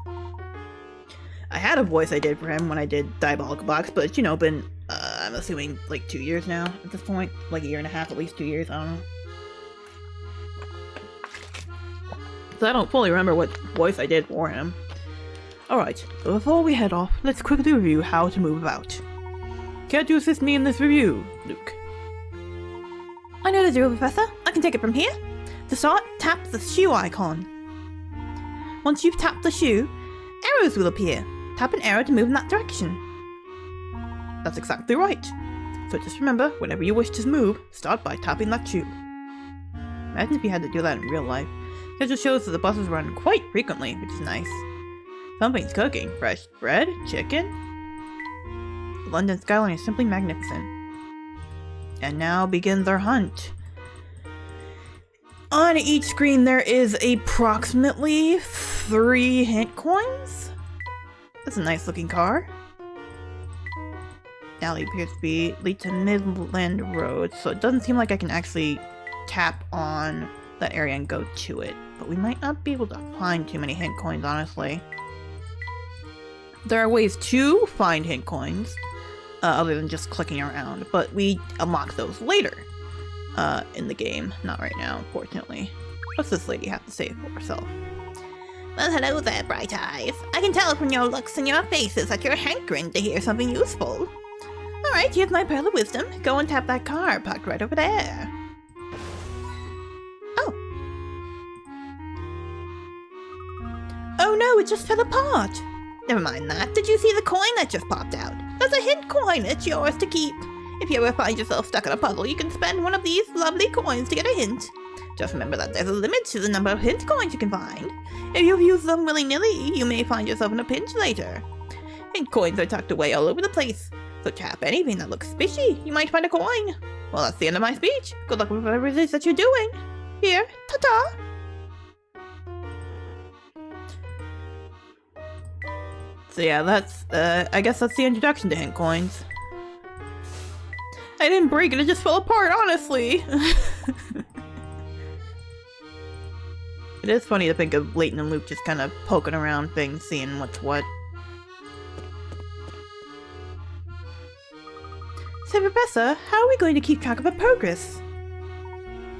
I had a voice I did for him when I did Diabolical Box, but it's, you know, been, I'm assuming, like 2 years now at this point. Like a year and a half, at least 2 years, I don't know. So I don't fully remember what voice I did for him. Alright, so before we head off, let's quickly review how to move about. Care to assist me in this review, Luke? I know the drill, Professor. I can take it from here. To start, tap the shoe icon. Once you've tapped the shoe, arrows will appear. Tap an arrow to move in that direction. That's exactly right. So just remember, whenever you wish to move, start by tapping that shoe. Imagine if you had to do that in real life. It just shows that the buses run quite frequently, which is nice. Something's cooking. Fresh bread, chicken. The London skyline is simply magnificent. And now begins our hunt. On each screen there is approximately 3 hint coins. That's a nice looking car. Alley appears to be lead to Midland Road, so it doesn't seem like I can actually tap on that area and go to it. But we might not be able to find too many hint coins, honestly. There are ways to find hint coins, other than just clicking around, but we unlock those later in the game. Not right now, unfortunately. What's this lady have to say for herself? Well, hello there, Bright Eyes. I can tell from your looks and your faces that you're hankering to hear something useful. Alright, here's my pearl of wisdom. Go and tap that car parked right over there. Oh. Oh no, it just fell apart. Never mind that. Did you see the coin that just popped out? That's a hint coin. It's yours to keep. If you ever find yourself stuck in a puzzle, you can spend one of these lovely coins to get a hint. Just remember that there's a limit to the number of hint coins you can find. If you use them willy-nilly, you may find yourself in a pinch later. Hint coins are tucked away all over the place, so tap anything that looks fishy. You might find a coin. Well, that's the end of my speech. Good luck with whatever it is that you're doing. Here, ta-ta! So yeah, that's, I guess that's the introduction to hint coins. I didn't break it, it just fell apart, honestly! It is funny to think of Layton and Luke just kind of poking around things, seeing what's what. So, Professor, how are we going to keep track of our progress?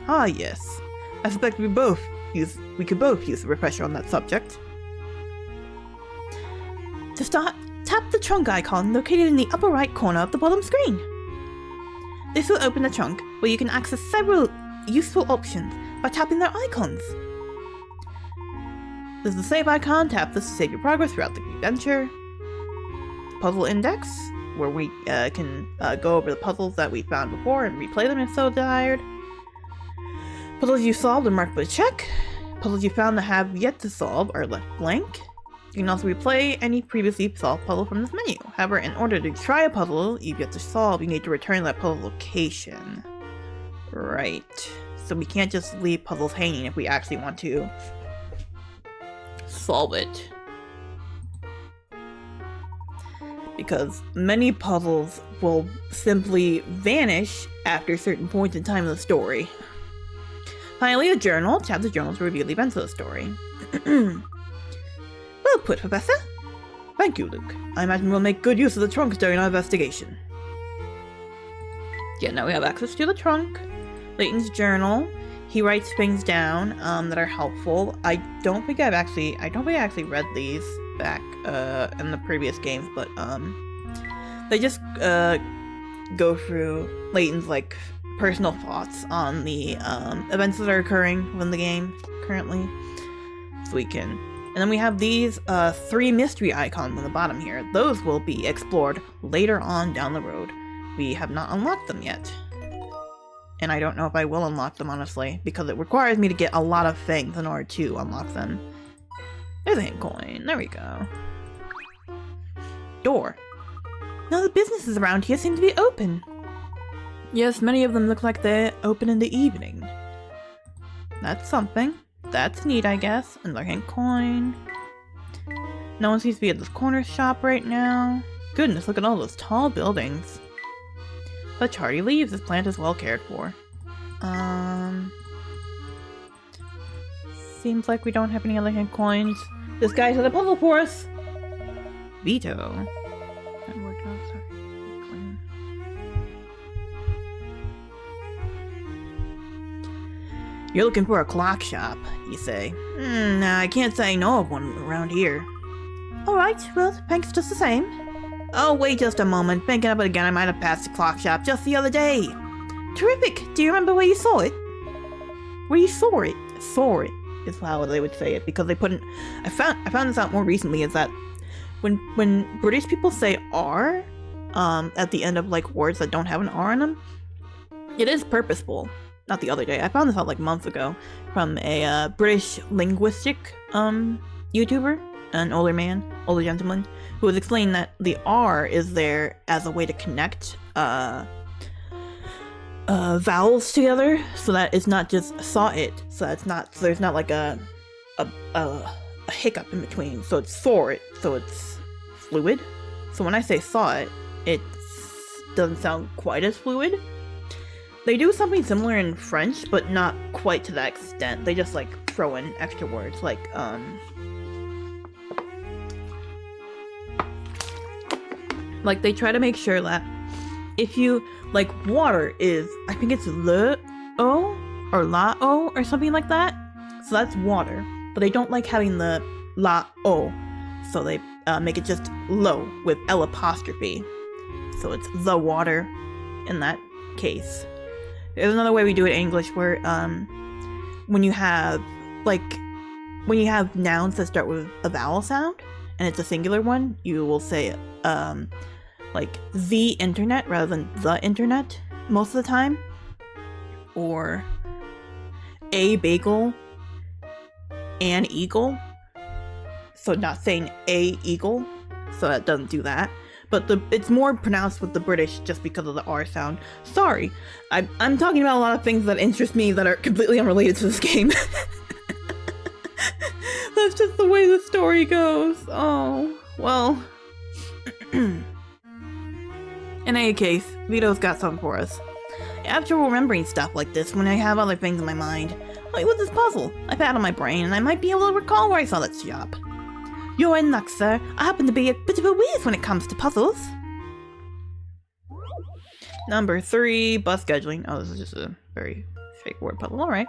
Ah, yes. I suspect we could both use a refresher on that subject. To start, tap the trunk icon located in the upper right corner of the bottom screen. This will open the trunk, where you can access several useful options by tapping their icons. There's the save icon. Tap this to save your progress throughout the adventure. The puzzle index, where we can go over the puzzles that we found before and replay them if so desired. Puzzles you solved are marked with a check. Puzzles you found that have yet to solve are left blank. You can also replay any previously solved puzzle from this menu. However, in order to try a puzzle you've yet to solve, you need to return to that puzzle location. Right. So we can't just leave puzzles hanging if we actually want to solve it. Because many puzzles will simply vanish after certain points in time of the story. Finally, a journal. Tap the journal to review the events of the story. Well put, Professor. Thank you, Luke. I imagine we'll make good use of the trunks during our investigation. Yeah, now we have access to the trunk. Layton's journal. He writes things down that are helpful. I don't think I actually read these back in the previous games, but they just go through Layton's like personal thoughts on the events that are occurring within the game currently. So we can, and then we have these 3 mystery icons on the bottom here. Those will be explored later on down the road. We have not unlocked them yet. And I don't know if I will unlock them, honestly, because it requires me to get a lot of things in order to unlock them. There's a hint coin. There we go. Door. Now the businesses around here seem to be open. Yes, many of them look like they're open in the evening. That's something. That's neat, I guess. Another hint coin. No one seems to be at this corner shop right now. Goodness, look at all those tall buildings. Such hardy leaves. This plant is well cared for. Seems like we don't have any other hint coins. This guy has a puzzle for us. Veto. That worked out. Sorry. You're looking for a clock shop, you say. I can't say I know of one around here. Alright, well, thanks just the same. Oh, wait just a moment. Thinking of it again, I might have passed the clock shop just the other day. Terrific! Do you remember where you saw it? Where you saw it? Saw it is how they would say it, because they put in... I found this out more recently, is that when British people say R, at the end of, like, words that don't have an R in them, it is purposeful. Not the other day. I found this out, like, months ago from a, British linguistic, YouTuber, an older gentleman, who was explaining that the R is there as a way to connect vowels together, so that it's not just saw it, so there's not like a hiccup in between, so it's saw it, so it's fluid. So when I say saw it, it doesn't sound quite as fluid. They do something similar in French, but not quite to that extent. They just like throw in extra words like Like, they try to make sure that if you, like, water is, I think it's L-O or La-O or something like that. So that's water. But they don't like having the La-O. So they make it just low with L apostrophe. So it's the water in that case. There's another way we do it in English where when you have nouns that start with a vowel sound and it's a singular one, you will say like the internet rather than the internet most of the time, or a bagel, an eagle. So not saying a eagle, so that doesn't do that. But it's more pronounced with the British just because of the R sound. Sorry, I'm talking about a lot of things that interest me that are completely unrelated to this game. That's just the way the story goes. Oh, well. In any case, Vito's got something for us. I have trouble remembering stuff like this when I have other things in my mind. Like with this puzzle, I've had on my brain and I might be able to recall where I saw that shop. You're in luck, sir. I happen to be a bit of a whiz when it comes to puzzles. Number 3, bus scheduling. Oh, this is just a very straightforward puzzle. Alright.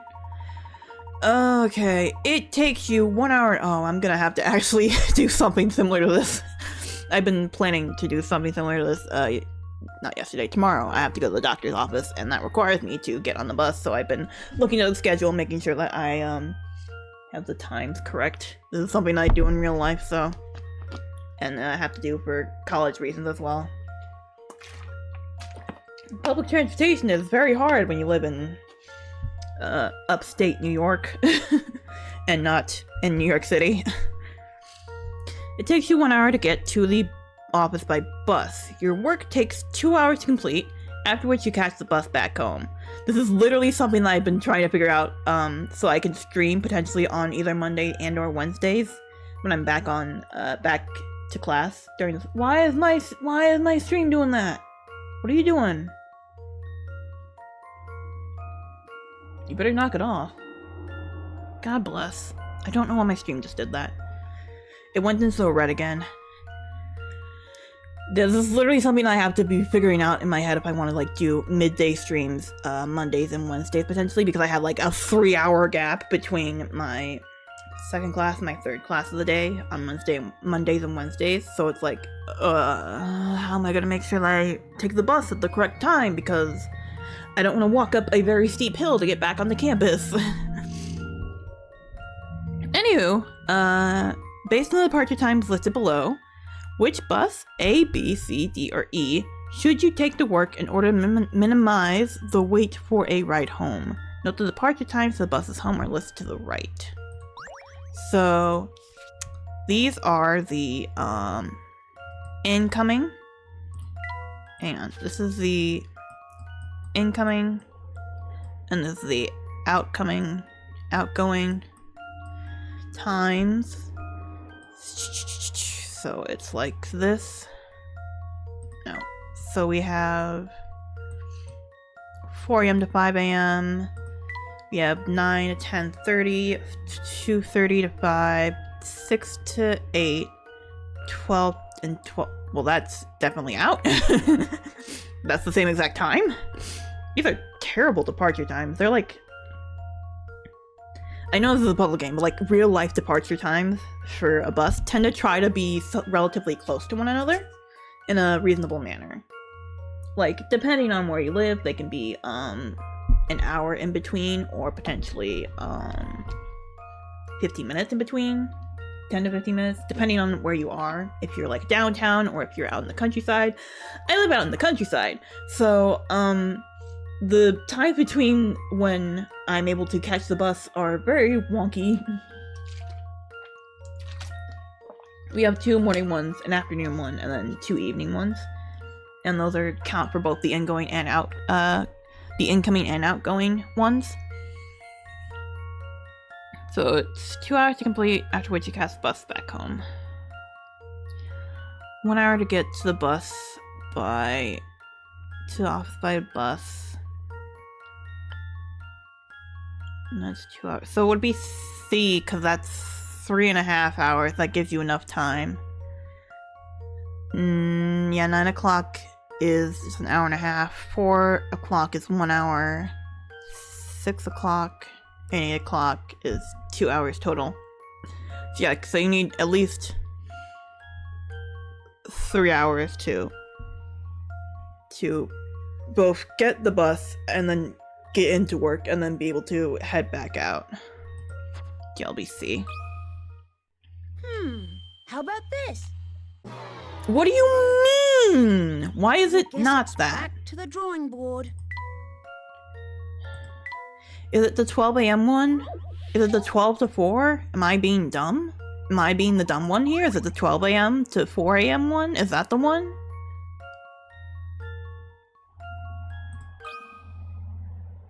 Okay, it takes you 1 hour. Oh, I'm gonna have to actually do something similar to this. I've been planning to do something similar to this, not yesterday, tomorrow. I have to go to the doctor's office, and that requires me to get on the bus, so I've been looking at the schedule, making sure that I, have the times correct. This is something I do in real life, so. And I have to do for college reasons as well. Public transportation is very hard when you live in upstate New York and not in New York City. It takes you 1 hour to get to the office by bus. Your work takes 2 hours to complete, after which you catch the bus back home. This is literally something that I've been trying to figure out so I can stream potentially on either Monday and or Wednesdays when I'm back on back to class during this. Why is my stream doing that? What are you doing? You better knock it off. God bless. I don't know why my stream just did that. It went into red again. This is literally something I have to be figuring out in my head if I want to like do midday streams Mondays and Wednesdays potentially, because I have like a 3-hour gap between my second class and my third class of the day on Mondays and Wednesdays. So it's like, how am I gonna make sure that I take the bus at the correct time, because I don't want to walk up a very steep hill to get back on the campus. Anywho, based on the departure times listed below, which bus, A, B, C, D, or E, should you take to work in order to minimize the wait for a ride home? Note the departure times for the buses home are listed to the right. So, these are the, incoming. Hang on, this is the incoming, and this is the outgoing times. So it's like this. No. So we have 4 a.m. to 5 a.m. We have 9 to 10:30, 2:30 to 5, 6 to 8, 12 and 12. Well, that's definitely out. That's the same exact time. These are terrible departure times. They're like, I know this is a puzzle game, but like real life departure times for a bus tend to try to be relatively close to one another in a reasonable manner. Like, depending on where you live, they can be an hour in between, or potentially 15 minutes in between, 10 to 15 minutes, depending on where you are. If you're like downtown or if you're out in the countryside. I live out in the countryside, so the times between when I'm able to catch the bus are very wonky. We have 2 morning ones, an afternoon one, and then 2 evening ones. And those are count for both the incoming and outgoing ones. So it's 2 hours to complete, after which you catch the bus back home. 1 hour to get to the bus to the office by bus. And that's 2 hours. So it would be C, because that's 3.5 hours. That gives you enough time. Yeah, 9 o'clock is just an hour and a half. 4 o'clock is 1 hour. 6 o'clock and 8 o'clock is 2 hours total. So yeah, so you need at least 3 hours to both get the bus and then get into work and then be able to head back out. GLBC. How about this? What do you mean? Why is it Guess not it's that? Back to the drawing board. Is it the 12 a.m. one? Is it the 12 to 4? Am I being dumb? Am I being the dumb one here? Is it the 12 a.m. to 4 a.m. one? Is that the one?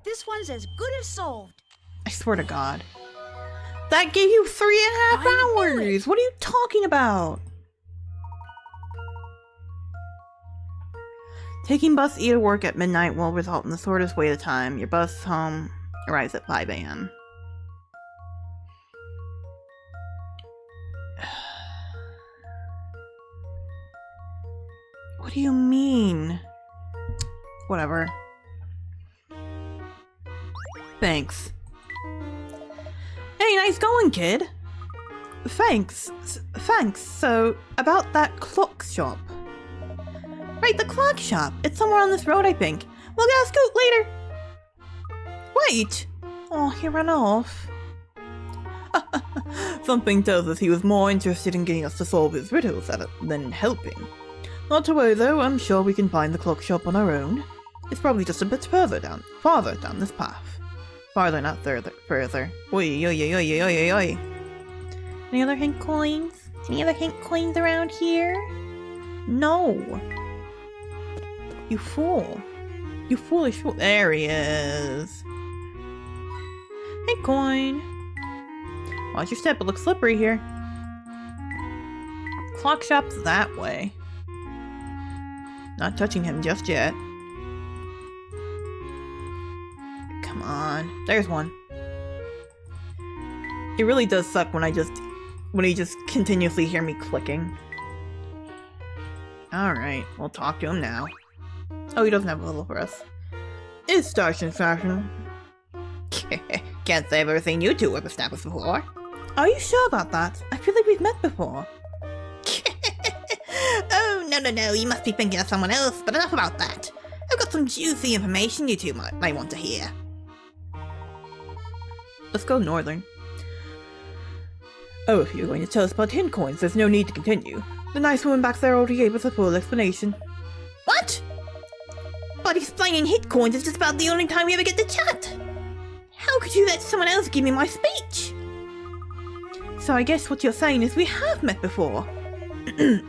This one's as good as solved. I swear to God. That gave you 3.5 I knew it. hours! What are you talking about? Taking bus E to work at midnight will result in the shortest wait of time. Your bus home arrives at 5 a.m. What do you mean? Whatever. Thanks. Hey, nice going, kid. Thanks. Thanks. So, about that clock shop. Right, the clock shop. It's somewhere on this road, I think. We'll get a scoot later. Wait. Oh, he ran off. Something tells us he was more interested in getting us to solve his riddles than helping. Not to worry though, I'm sure we can find the clock shop on our own. It's probably just a bit farther down this path. Farther, not further. Oi, oi, oi, oi, oi, oi, oi. Any other hint coins? Any other hint coins around here? No. You fool. You foolish fool. There he is. Hint coin. Watch your step, it looks slippery here. Clock shop's that way. Not touching him just yet. Come on. There's one. It really does suck when you just continuously hear me clicking. Alright, we'll talk to him now. Oh, he doesn't have a level for us. It's Starch and Fashion. Can't say I've ever seen you two whippersnappers before. Are you sure about that? I feel like we've met before. Oh, no, you must be thinking of someone else, but enough about that. I've got some juicy information you two might want to hear. Let's go northern. Oh, if you're going to tell us about hint coins, there's no need to continue. The nice woman back there already gave us a full explanation. What? But explaining hint coins is just about the only time we ever get to chat. How could you let someone else give me my speech? So I guess what you're saying is we have met before. I'm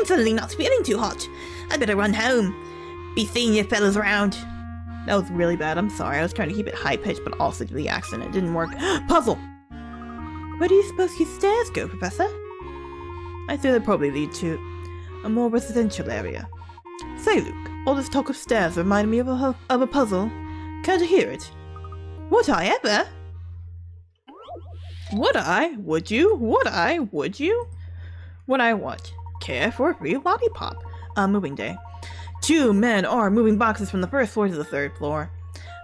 suddenly not feeling too hot. I better run home. Be seeing you fellas around. That was really bad, I'm sorry. I was trying to keep it high-pitched, but also do the accent. It didn't work. Puzzle! Where do you suppose your stairs go, Professor? I say they probably lead to a more residential area. Say, Luke, all this talk of stairs reminded me of a puzzle. Care to hear it? Would I ever? Would I? Would you? Would I? Would you? Would I what? Care for a free lollipop? Moving day. 2 men are moving boxes from the first floor to the 3rd floor.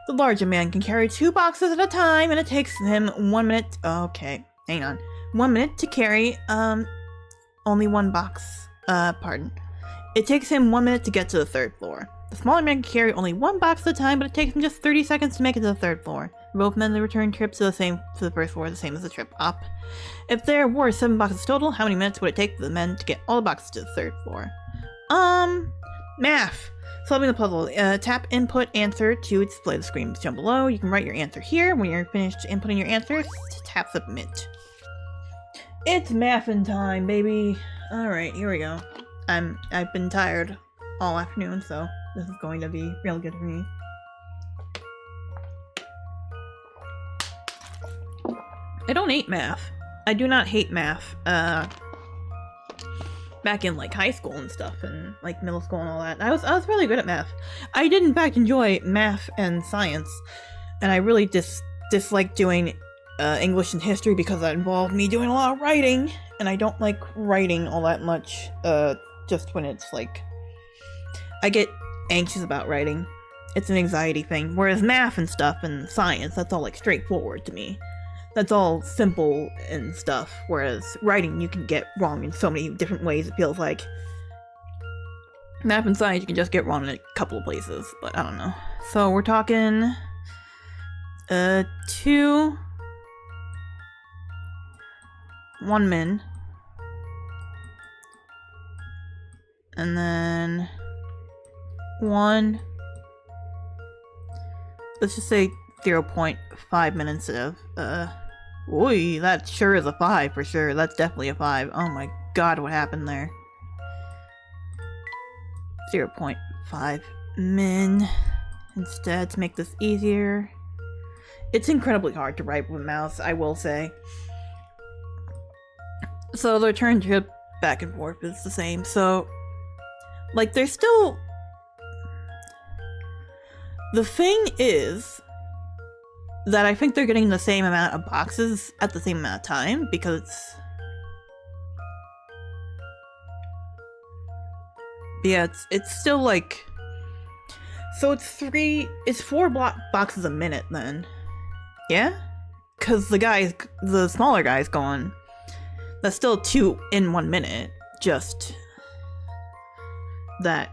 The larger man can carry 2 boxes at a time, and it takes him 1 minute. Okay, hang on. 1 minute to carry, only 1 box. Pardon. It takes him 1 minute to get to the 3rd floor. The smaller man can carry only 1 box at a time, but it takes him just 30 seconds to make it to the 3rd floor. Both men return trips to the first floor, the same as the trip up. If there were 7 boxes total, how many minutes would it take for the men to get all the boxes to the 3rd floor? Math. Solving the puzzle. Tap input answer to display the screen down below. You can write your answer here. When you're finished inputting your answers, tap submit. It's mathin' time, baby. Alright, here we go. I've been tired all afternoon, so this is going to be real good for me. I don't hate math. I do not hate math. Back in like high school and stuff, and like middle school and all that, I was really good at math. I did in fact enjoy math and science, and I really disliked doing English and history because that involved me doing a lot of writing, and I don't like writing all that much, just when it's like, I get anxious about writing. It's an anxiety thing, whereas math and stuff and science, that's all like straightforward to me. That's all simple and stuff, whereas writing you can get wrong in so many different ways, it feels like. Math and science you can just get wrong in a couple of places, but I don't know. So we're talking 2 1 min, and then 1, let's just say 0.5 minutes of, ooh, that sure is a 5 for sure. That's definitely a 5. Oh my god, what happened there? 0.5 min instead to make this easier. It's incredibly hard to write with a mouse, I will say. So the return trip back and forth is the same. So, like, there's still... The thing is that I think they're getting the same amount of boxes at the same amount of time, because yeah, it's still like, so it's 4 boxes a minute then, yeah, because the smaller guy's going, that's still 2 in 1 minute, just that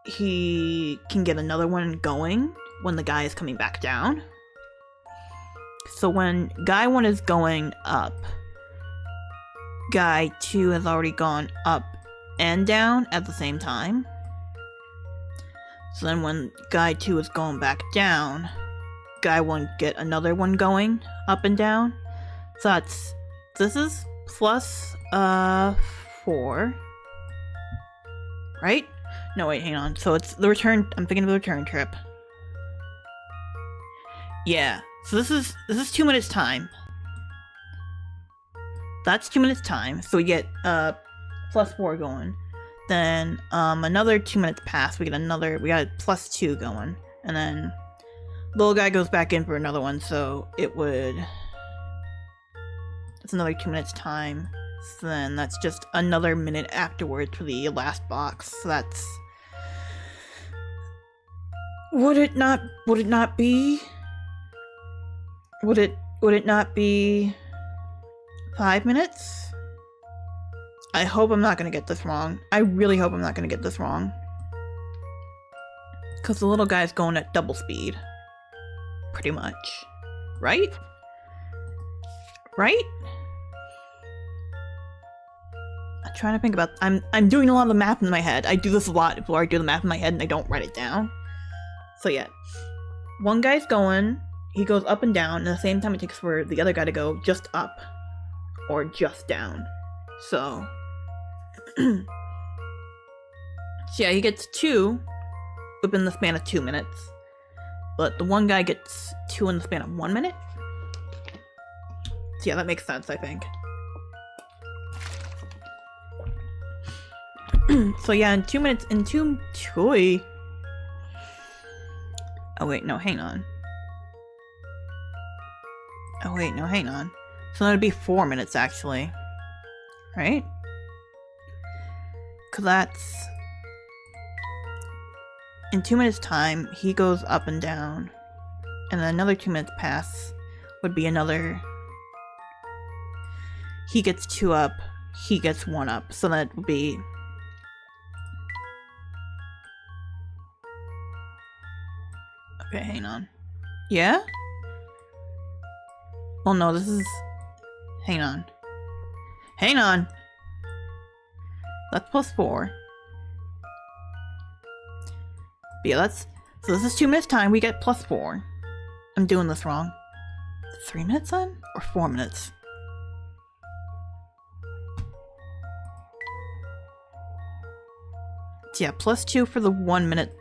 he can get another one going when the guy is coming back down. So when guy 1 is going up, guy 2 has already gone up and down at the same time. So then when guy 2 is going back down, guy 1 get another one going up and down. So this is plus 4, right? No, wait, hang on. So it's the return, I'm thinking of the return trip. Yeah, so this is 2 minutes time. That's 2 minutes time, so we get plus 4 going. Then another 2 minutes pass, we got plus 2 going. And then little guy goes back in for another one, so it's another 2 minutes time. So then that's just another minute afterwards for the last box. So that's, would it not be 5 minutes? I hope I'm not gonna get this wrong. I really hope I'm not gonna get this wrong. Cause the little guy's going at double speed. Pretty much. Right? Right? I'm trying to think about, I'm doing a lot of the math in my head. I do this a lot before I do the math in my head and I don't write it down. So yeah. One guy's going, he goes up and down, and at the same time it takes for the other guy to go just up. Or just down. So yeah, he gets 2 within the span of 2 minutes. But the one guy gets 2 in the span of 1 minute. So yeah, that makes sense, I think. So yeah, in 2 minutes, oh wait, no, hang on. Oh wait, no, hang on. So that'd be 4 minutes actually. Right? Cause that's, in 2 minutes time, he goes up and down. And then another 2 minutes pass would be another, he gets 2 up, he gets 1 up. So that would be, okay, hang on. Yeah? Oh no, this is, hang on. Hang on! That's plus 4. But yeah, so this is 2 minutes time, we get plus 4. I'm doing this wrong. 3 minutes then? Or 4 minutes? So yeah, plus 2 for the 1 minute.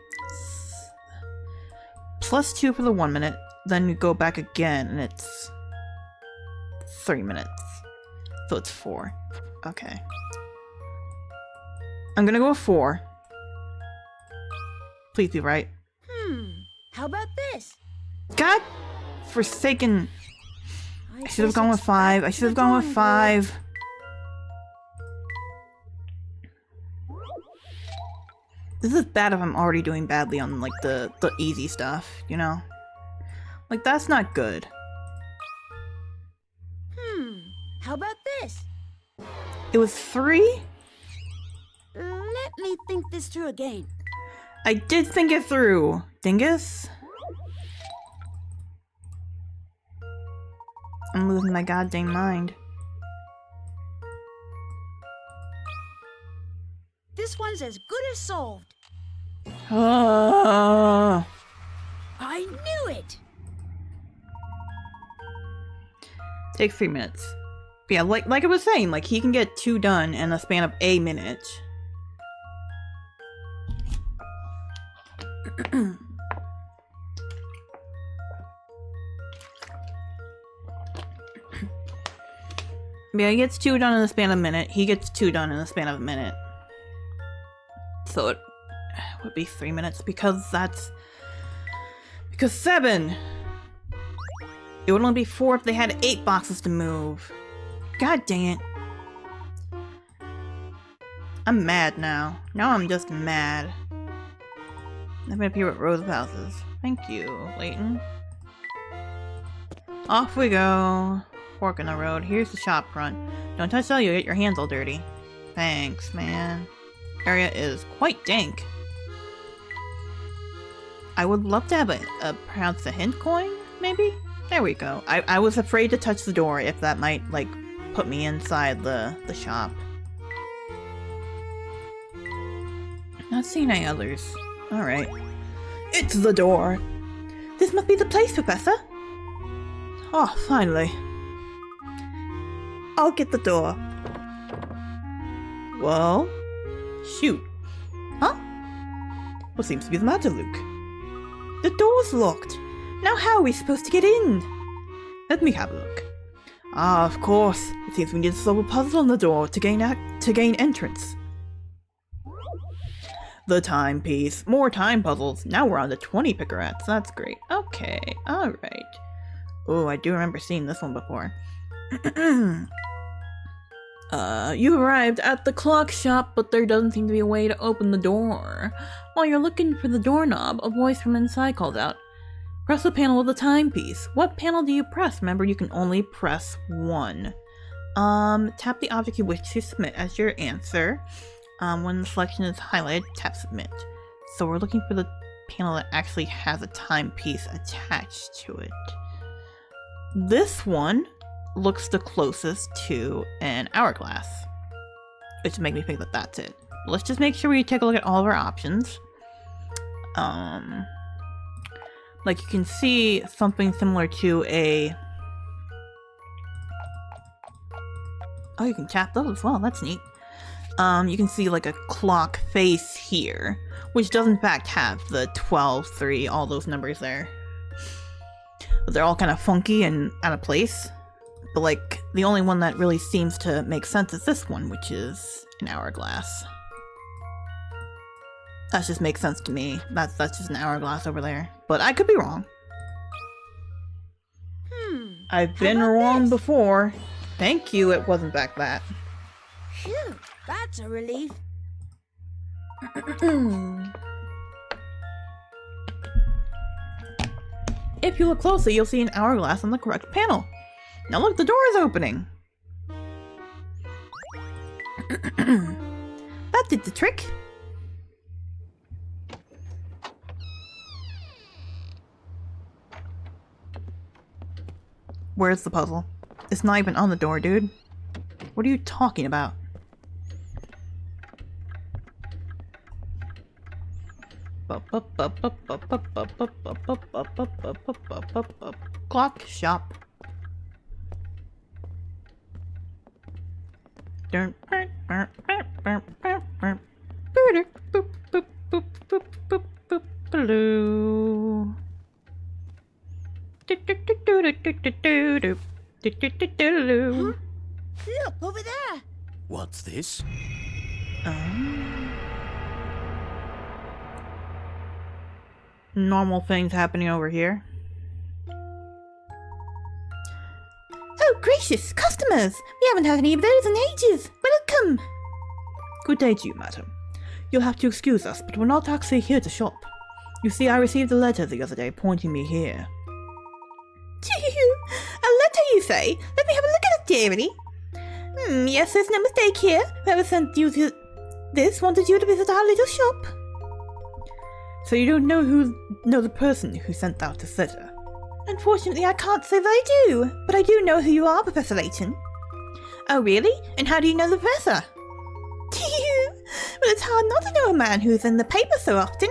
Plus 2 for the 1 minute, then you go back again, and it's 3 minutes. So it's 4. Okay. I'm gonna go with 4. Please be right. How about this? God forsaken. I should have gone with 5. I should have gone with 5. This is bad if I'm already doing badly on, like, the easy stuff, you know? Like, that's not good. How about this? It was 3? Let me think this through again. I did think it through, dingus. I'm losing my goddamn mind. This one's as good as solved. Ah. I knew it! Takes 3 minutes. But yeah, like I was saying, like he can get 2 done in a span of a minute. Yeah, he gets 2 done in the span of a minute. He gets 2 done in the span of a minute. So it would be 3 minutes because 7. It would only be 4 if they had 8 boxes to move. God dang it. I'm mad now. Now I'm just mad. I'm gonna appear at Rose Houses. Thank you, Layton. Off we go. Fork in the road. Here's the shop front. Don't touch that, you'll get your hands all dirty. Thanks, man. Area is quite dank. I would love to have perhaps a hint coin, maybe? There we go. I was afraid to touch the door if that might, like, put me inside the shop. Not seeing any others. Alright. It's the door! This must be the place, Professor! Oh, finally. I'll get the door. Well? Shoot. Huh? What seems to be the matter, Luke? The door's locked. Now how are we supposed to get in? Let me have a look. Ah, of course. It seems we need to solve a puzzle on the door to gain entrance. The timepiece. More time puzzles. Now we're on to 20 picarettes. That's great. Okay, alright. Oh, I do remember seeing this one before. You arrived at the clock shop, but there doesn't seem to be a way to open the door. While you're looking for the doorknob, a voice from inside calls out, "Press the panel with the timepiece." What panel do you press? Remember, you can only press 1. Tap the object you wish to submit as your answer. When the selection is highlighted, tap submit. So we're looking for the panel that actually has a timepiece attached to it. This one looks the closest to an hourglass, which makes me think that that's it. Let's just make sure we take a look at all of our options. Like you can see something similar to a... Oh, you can tap those as well, that's neat. You can see like a clock face here, which does in fact have the 12, 3, all those numbers there. But they're all kind of funky and out of place. But like, the only one that really seems to make sense is this one, which is an hourglass. That just makes sense to me. That's just an hourglass over there. But I could be wrong. I've been wrong before. Thank you, it wasn't back that. Phew, that's a relief. If you look closely, you'll see an hourglass on the correct panel. Now look, the door is opening. That did the trick. Where's the puzzle? It's not even on the door, dude. What are you talking about? Clock shop. Huh? Look, over there! What's this? Normal things happening over here. Oh, gracious, customers! We haven't had any of those in ages. Welcome! Good day to you, madam. You'll have to excuse us, but we're not actually here to shop. You see, I received a letter the other day pointing me here. A letter, you say? Let me have a look at it, dearie. Yes, there's no mistake here. Whoever sent you this wanted you to visit our little shop. So you don't know the person who sent out this letter? Unfortunately, I can't say that I do, but I do know who you are, Professor Layton. Oh, really? And how do you know the professor? Well, it's hard not to know a man who's in the paper so often.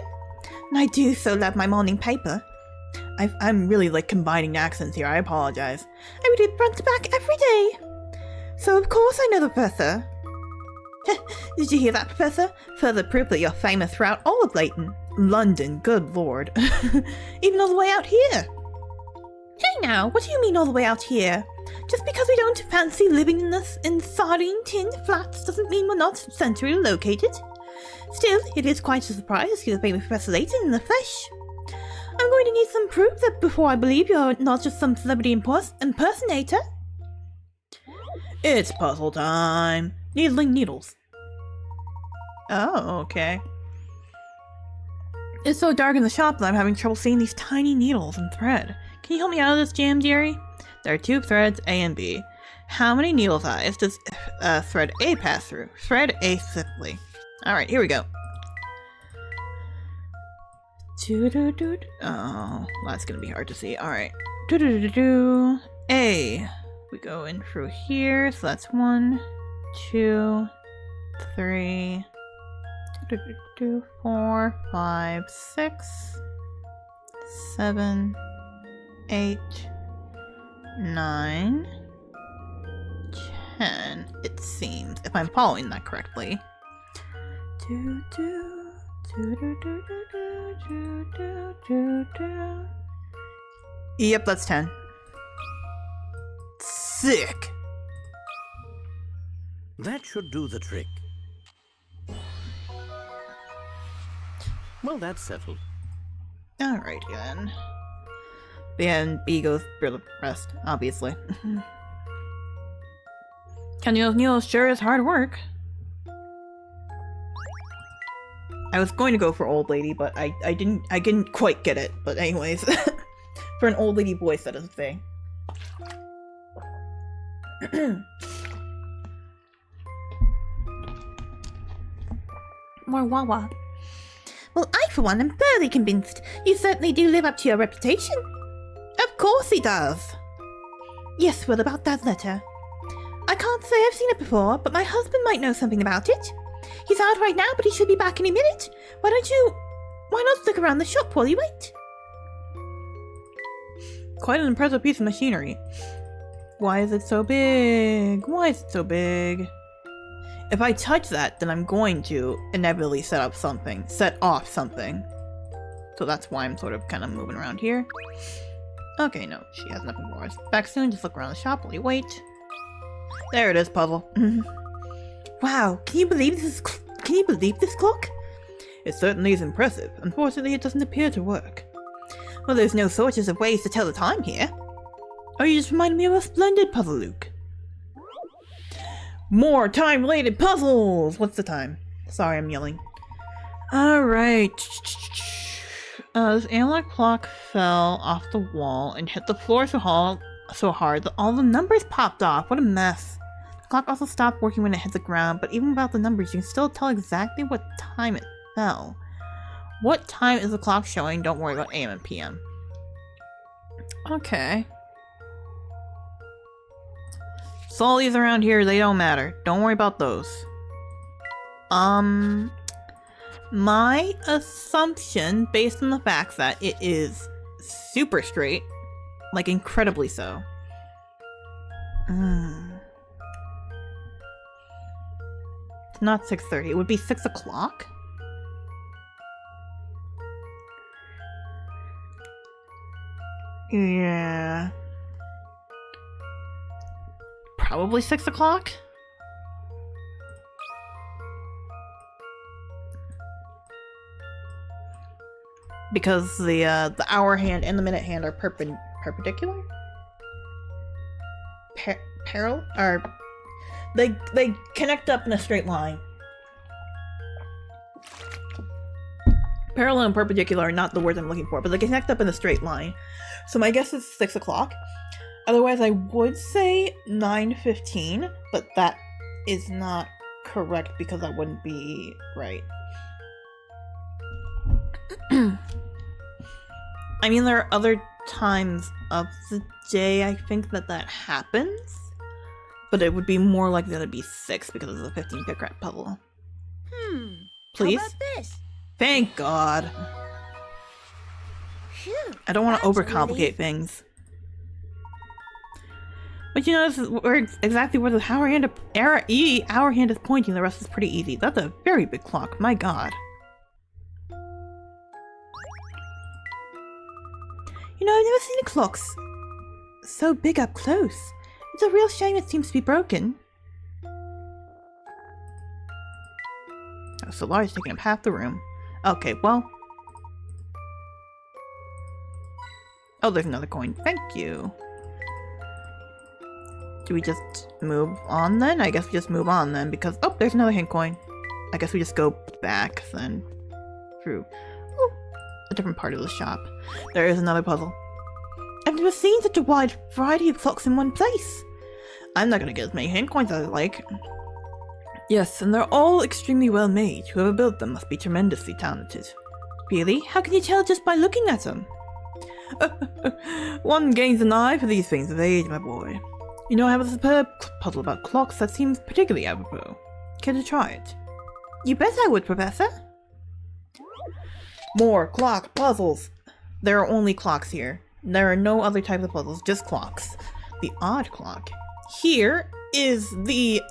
And I do so love my morning paper. I'm really like combining accents here, I apologize. I read it front to back every day. So of course I know the professor. Did you hear that, Professor? Further proof that you're famous throughout all of Layton. London, good lord. Even all the way out here. Hey now, what do you mean all the way out here? Just because we don't fancy living in sardine tin flats doesn't mean we're not centrally located. Still, it is quite a surprise to see the famous Professor Layton in the flesh. I'm going to need some proof that before I believe you're not just some celebrity impersonator. It's puzzle time. Needling needles. Oh, okay. It's so dark in the shop that I'm having trouble seeing these tiny needles and thread. Can you help me out of this jam, dearie? There are two threads, A and B. How many needle eyes does thread A pass through? Thread A specifically. Alright, here we go. Oh, that's gonna be hard to see. Alright. A. We go in through here, so that's 1, 2, 3, 4, 5, 6, 7, 8, 9, 10, it seems, if I'm following that correctly. Yep, that's 10. Sick! That should do the trick. Well, that's settled. Alright then. And B goes for the rest, obviously. Counting those needles sure is hard work. I was going to go for old lady, but I didn't quite get it. But anyways, for an old lady voice, that is a thing. More Wawa. Well, I for one am fairly convinced you certainly do live up to your reputation. Of course he does. Yes, well, about that letter. I can't say I've seen it before, but my husband might know something about it. He's out right now, but he should be back any minute. Why not look around the shop while you wait? Quite an impressive piece of machinery. Why is it so big? Why is it so big? If I touch that, then I'm going to inevitably set off something. So that's why I'm sort of kind of moving around here. Okay, no, she has nothing for us. Back soon, just look around the shop while you wait. There it is, puzzle. Wow, can you believe this clock? It certainly is impressive. Unfortunately, it doesn't appear to work. Well, there's no shortage of ways to tell the time here. Oh, you just reminded me of a splendid puzzle, Luke. More time-related puzzles! What's the time? Sorry, I'm yelling. Alright. This analog clock fell off the wall and hit the floor so hard that all the numbers popped off. What a mess. The clock also stopped working when it hit the ground, but even without the numbers, you can still tell exactly what time it fell. What time is the clock showing? Don't worry about AM and PM. Okay. So all these around here, they don't matter. Don't worry about those. My assumption, based on the fact that it is super straight, like incredibly so. It's not 6:30. It would be 6 o'clock? Yeah. Probably 6 o'clock? Because the hour hand and the minute hand are perpendicular? parallel, or they connect up in a straight line. Parallel and perpendicular are not the words I'm looking for, but they connect up in a straight line. So my guess is 6 o'clock. Otherwise, I would say 9:15, but that is not correct because that wouldn't be right. I mean, there are other times of the day I think that happens, but it would be more likely that it'd be 6 because of the 15-bit crap puzzle. Please? How about this? Thank God. Phew, I don't want to that's a overcomplicate relief. things. But you know, this is exactly where the hour hand is pointing. The rest is pretty easy. That's a very big clock. My God. You know, I've never seen a clock so big up close. It's a real shame it seems to be broken. Oh, so large, taking up half the room. Okay, well. Oh, there's another coin. Thank you. Do we just move on then? I guess we just move on then because... Oh, there's another hint coin. I guess we just go back then. Through a different part of the shop. There is another puzzle. I've never seen such a wide variety of clocks in one place. I'm not gonna get as many hint coins as I like. Yes, and they're all extremely well made. Whoever built them must be tremendously talented. Really? How can you tell just by looking at them? One gains an eye for these things of age, my boy. You know, I have a superb puzzle about clocks that seems particularly apropos. Care to try it? You bet I would, Professor. More clock puzzles. There are only clocks here. There are no other types of puzzles, just clocks. The odd clock. Here is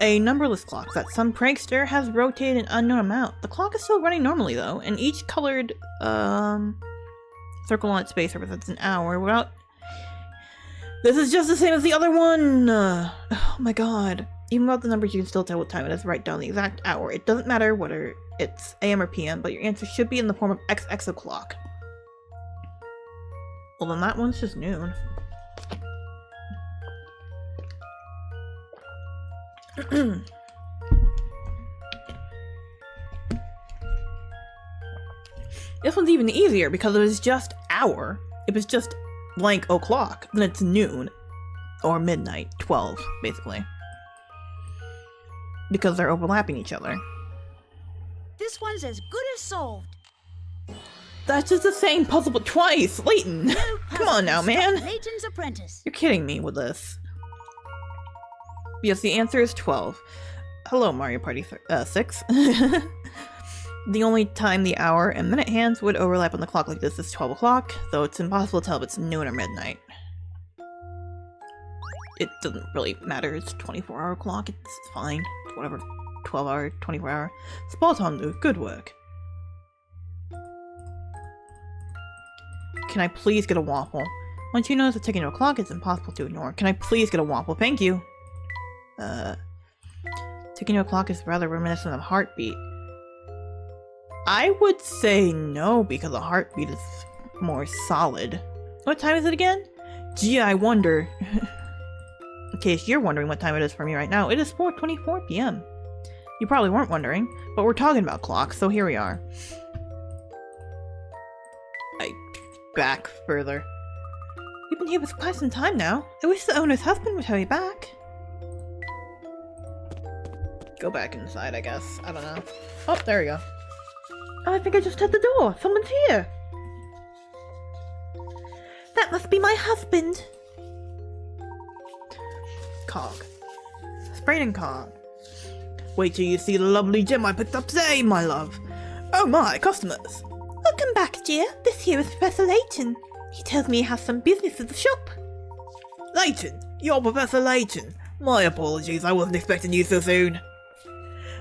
a numberless clock that some prankster has rotated an unknown amount. The clock is still running normally though, and each colored circle on its space represents an hour without... This is just the same as the other one! Oh my god. Even without the numbers you can still tell what time it is. Write down the exact hour. It doesn't matter whether it's AM or PM, but your answer should be in the form of XX o'clock. Well then that one's just noon. This one's even easier because it was just hour. It was just blank o'clock. Then it's noon. Or midnight. 12, basically. Because they're overlapping each other. This one's as good as solved. That's just the same puzzle but twice! Layton! No Come on now, puzzle can man! stop Layton's apprentice. You're kidding me with this. Yes, the answer is 12. Hello, Mario Party 6. The only time the hour and minute hands would overlap on the clock like this is 12 o'clock, though it's impossible to tell if it's noon or midnight. It doesn't really matter, it's a 24-hour clock, it's fine. It's whatever. 12-hour, 24-hour. Spot on, Luke. Good work. Can I please get a waffle? Once you notice the ticking of a clock, it's impossible to ignore. Can I please get a waffle? Thank you. Ticking of a clock is rather reminiscent of a heartbeat. I would say no, because a heartbeat is more solid. What time is it again? Gee, I wonder. In case you're wondering what time it is for me right now, it is 4:24 p.m. You probably weren't wondering, but we're talking about clocks, so here we are. Back further. We've been here for quite some time now. I wish the owner's husband would hurry back. Go back inside, I guess. I don't know. Oh, there we go. Oh, I think I just heard the door. Someone's here. That must be my husband. Cog. Sprain and Cog. Wait till you see the lovely gem I picked up today, my love. Oh my, customers. Welcome back, dear. This here is Professor Layton. He tells me he has some business at the shop. Layton? You're Professor Layton. My apologies, I wasn't expecting you so soon.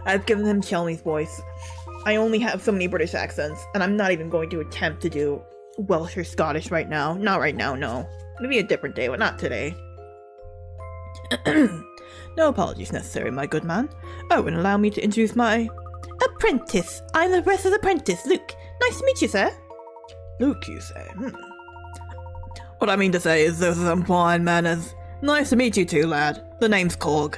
I've given him Chelmie's voice. I only have so many British accents, and I'm not even going to attempt to do Welsh or Scottish right now. Not right now, no. Maybe a different day, but not today. No apologies necessary, my good man. Oh, and allow me to introduce my... apprentice. I'm the Professor's apprentice, Luke. Nice to meet you, sir. Luke, you say? What I mean to say is those are some fine manners. Nice to meet you too, lad. The name's Korg.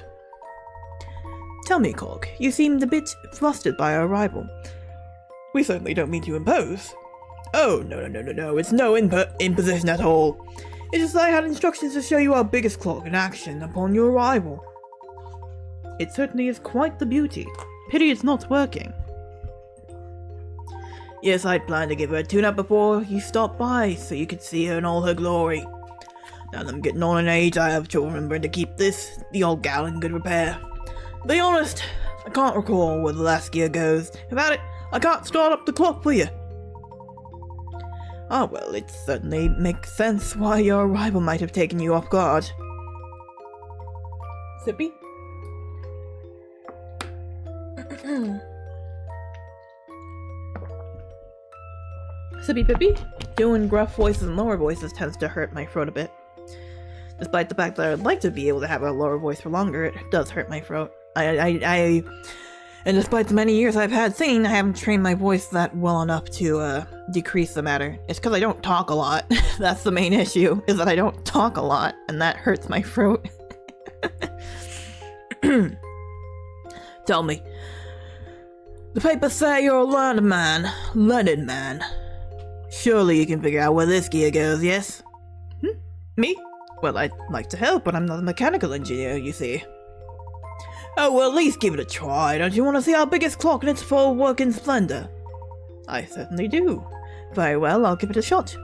Tell me, Korg, you seemed a bit flustered by our arrival. We certainly don't mean to impose. Oh, no, it's no imposition at all. It's just I had instructions to show you our biggest clock in action upon your arrival. It certainly is quite the beauty. Pity it's not working. Yes, I'd planned to give her a tune-up before you stopped by, so you could see her in all her glory. Now that I'm getting on in age, I have to remember to keep the old gal in good repair. To be honest, I can't recall where the last gear goes. About it, I can't start up the clock for you. Ah, well, it certainly makes sense why your arrival might have taken you off guard. Sippy? Sippy Pippy? Doing gruff voices and lower voices tends to hurt my throat a bit. Despite the fact that I'd like to be able to have a lower voice for longer, it does hurt my throat. And despite the many years I've had singing, I haven't trained my voice that well enough to decrease the matter. It's because I don't talk a lot. That's the main issue, is that I don't talk a lot, and that hurts my throat. Tell me. The papers say you're a learned man. Surely you can figure out where this gear goes, yes? Me? Well, I'd like to help, but I'm not a mechanical engineer, you see. Oh, well, at least give it a try. Don't you want to see our biggest clock in its full working splendor? I certainly do. Very well, I'll give it a shot.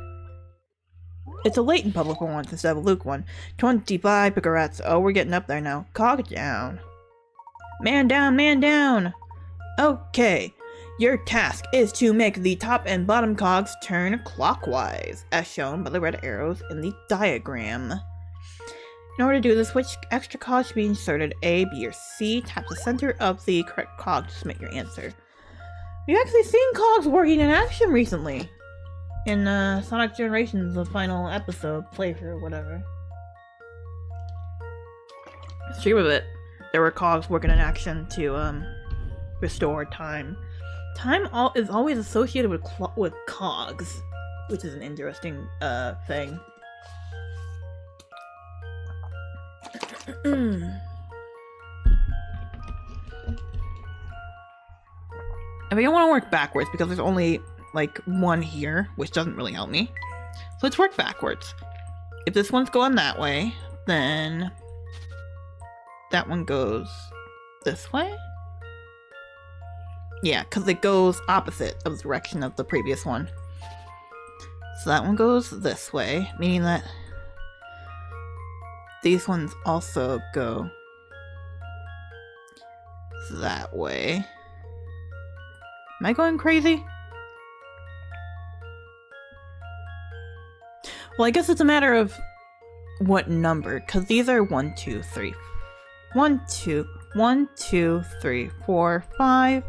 It's a Layton puzzle for once instead of a Luke one. 25 picarats. Oh, we're getting up there now. Cog down. Man down, man down! Okay. Your task is to make the top and bottom cogs turn clockwise, as shown by the red arrows in the diagram. In order to do this, which extra cog should be inserted? A, B, or C? Tap the center of the correct cog to submit your answer. We've actually seen cogs working in action recently. In Sonic Generations, the final episode, playthrough, whatever. Stream of it, there were cogs working in action to restore time. Time is always associated with cogs, which is an interesting thing. I mean, I want to work backwards because there's only like one here, which doesn't really help me. So let's work backwards. If this one's going that way, then that one goes this way? Yeah, because it goes opposite of the direction of the previous one. So that one goes this way, meaning that these ones also go that way. Am I going crazy? Well, I guess it's a matter of what number, because these are 1, 2, 3. 1, 2, 1, 2, 3, 4, 5.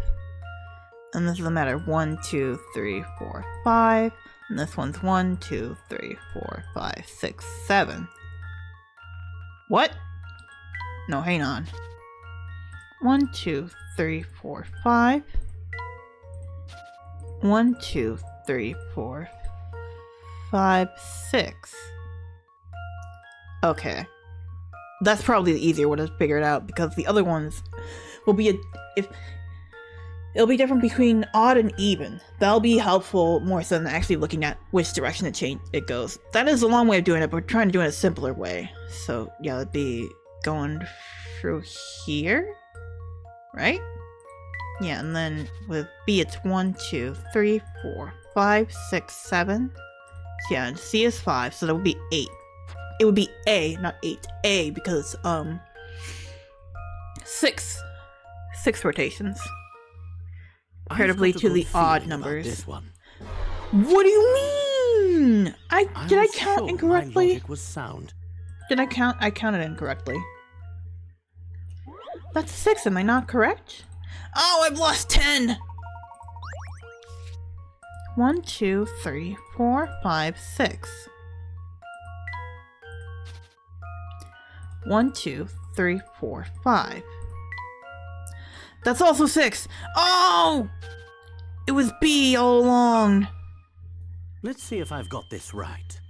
And this is a matter of 1, 2, 3, 4, 5. And this one's 1, 2, 3, 4, 5, 6, 7. What? No, hang on. 1, 2, 3, 4, 5. 1, 2, 3, 4, 5, 6. Okay. That's probably the easier one to figure it out because the other ones will be it'll be different between odd and even. That'll be helpful more so than actually looking at which direction it goes. That is a long way of doing it, but we're trying to do it in a simpler way. So yeah, it'd be going through here, right? Yeah, and then with B it's 1, 2, 3, 4, 5, 6, 7. So yeah, and C is 5, so that would be 8. It would be A, not 8. A, because six rotations. Comparatively to the odd numbers. This one. What do you mean? Did I count incorrectly? My logic was sound. Did I count? I counted incorrectly. That's 6, am I not correct? Oh, I've lost 10! 1, 2, 3, 4, 5, 6. 1, 2, 3, 4, 5. That's also 6. Oh! It was B all along. Let's see if I've got this right.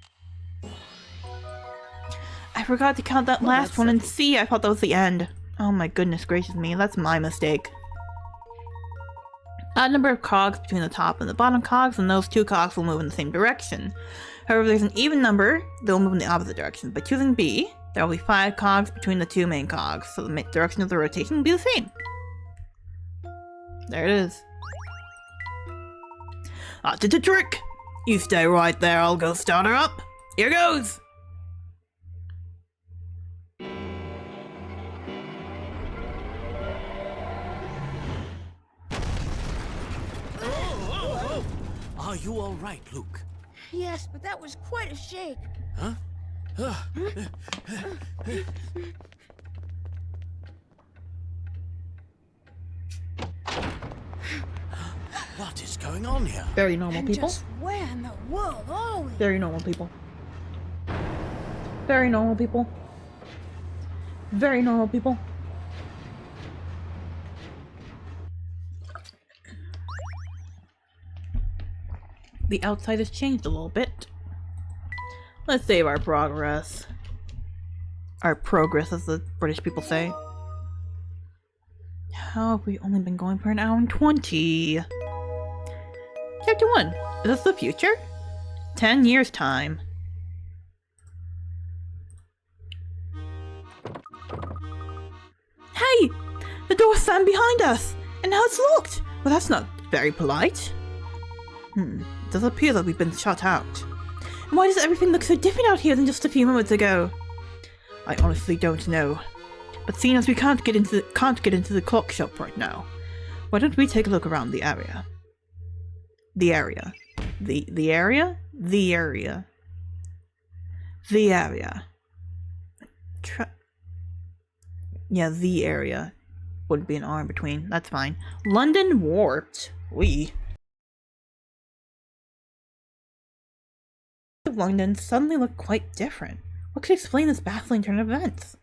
I I forgot to count that Well, last that's one and settled. see. I thought that was the end. Oh my goodness gracious me, that's my mistake. Odd number of cogs between the top and the bottom cogs, and those two cogs will move in the same direction. However, if there's an even number, they'll move in the opposite direction. By choosing B, there will be 5 cogs between the two main cogs, so the direction of the rotation will be the same. There it is. I did the trick! You stay right there, I'll go start her up. Here goes! Are you all right, Luke? Yes, but that was quite a shake. Huh? What is going on here? Very normal And people. just where in the world are we? Very normal people. Very normal people. Very normal people. The outside has changed a little bit. Let's save our progress. Our progress, as the British people say. How have we only been going for an hour and 20? Chapter 1. Is this the future? 10 years' time. Hey! The door's slammed behind us! And now it's locked! Well, that's not very polite. It does appear that we've been shut out. And why does everything look so different out here than just a few moments ago? I honestly don't know. But seeing as we can't get into the clock shop right now, why don't we take a look around the area? The area. The area? The area. The area. Yeah, the area. Wouldn't be an R in between. That's fine. London warped. London suddenly looked quite different. What could explain this baffling turn of events?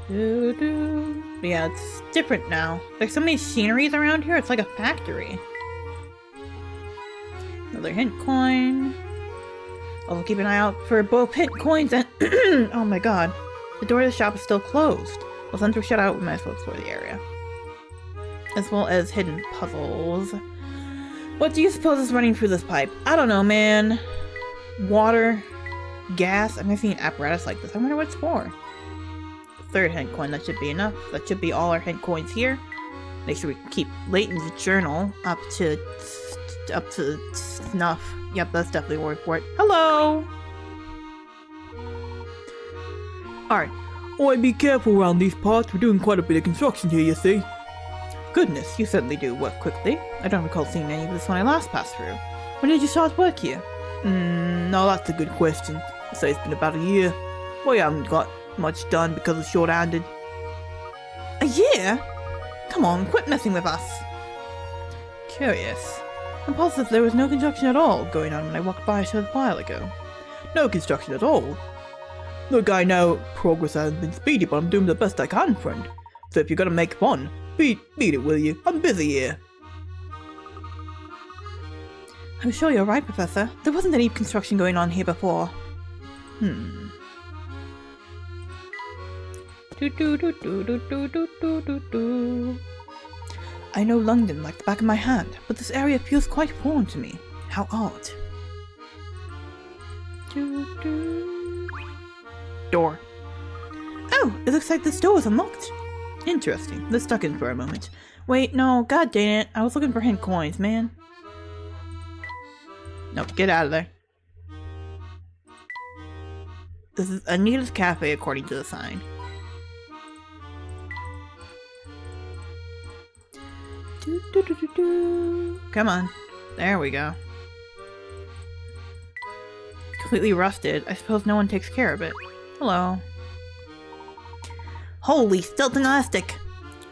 Yeah, it's different now. There's so many sceneries around here, it's like a factory. Another hint coin. Also keep an eye out for both hint coins and oh my god. The door to the shop is still closed. Well, since we're shut out, we might as well explore the area. As well as hidden puzzles. What do you suppose is running through this pipe? I don't know, man. Water, gas. I've never seen an apparatus like this. I wonder what it's for. Third hint coin, that should be enough. That should be all our hint coins here. Make sure we keep Layton's journal up to snuff. Yep, that's definitely worth for it. Hello! Alright. Oi, be careful around these parts. We're doing quite a bit of construction here, you see. Goodness, you certainly do work quickly. I don't recall seeing any of this when I last passed through. When did you start work here? No, that's a good question. I'd say it's been about a year. We haven't got much done because it's short-handed. A year? Come on, quit messing with us. Curious. I'm positive there was no construction at all going on when I walked by a short while ago. No construction at all? Look, I know progress hasn't been speedy, but I'm doing the best I can, friend. So if you're gonna make fun, beat it, will you? I'm busy here. I'm sure you're right, Professor. There wasn't any construction going on here before. I know London like the back of my hand, but this area feels quite foreign to me. How odd. Door. Oh, it looks like this door is unlocked. Interesting. Let's stuck in for a moment. Wait, no, god dang it. I was looking for hint coins, man. Nope, get out of there. This is Anita's Cafe according to the sign. Come on. There we go. Completely rusted. I suppose no one takes care of it. Hello. Holy Stilton elastic!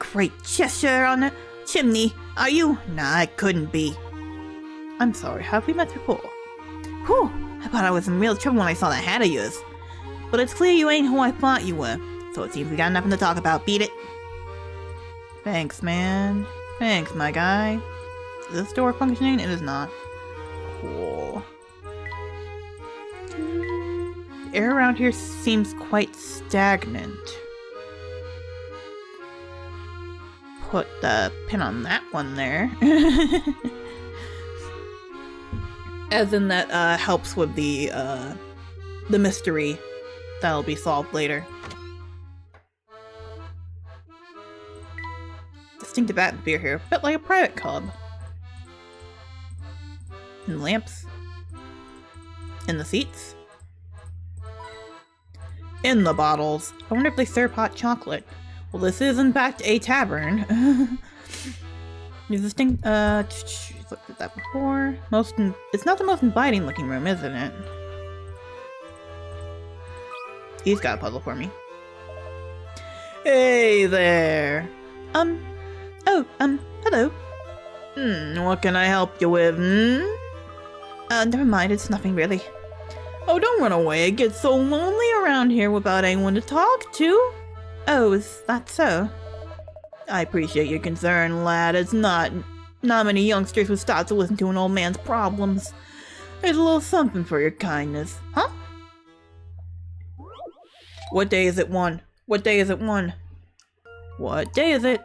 Great gesture on the chimney. Are you? Nah, it couldn't be. I'm sorry, have we met before? Whew, I thought I was in real trouble when I saw that hat of yours. But it's clear you ain't who I thought you were. So it seems we got nothing to talk about, beat it. Thanks, man. Thanks, my guy. Is this door functioning? It is not. Cool. air around here seems quite stagnant. Put the pin on that one there. As in that helps with the mystery that'll be solved later. Distinctive atmosphere here, a bit like a private club. And lamps. In the seats. In the bottles. I wonder if they serve hot chocolate. Well, this is in fact a tavern. There's this thing, looked at that before. It's not the most inviting looking room, isn't it? He's got a puzzle for me. Hey there! Hello. What can I help you with, never mind, it's nothing really. Oh, don't run away, it gets so lonely around here without anyone to talk to. Oh, is that so? I appreciate your concern, lad. It's not many youngsters would stop to listen to an old man's problems. There's a little something for your kindness. Huh? What day is it, one? What day is it, one? What day is it?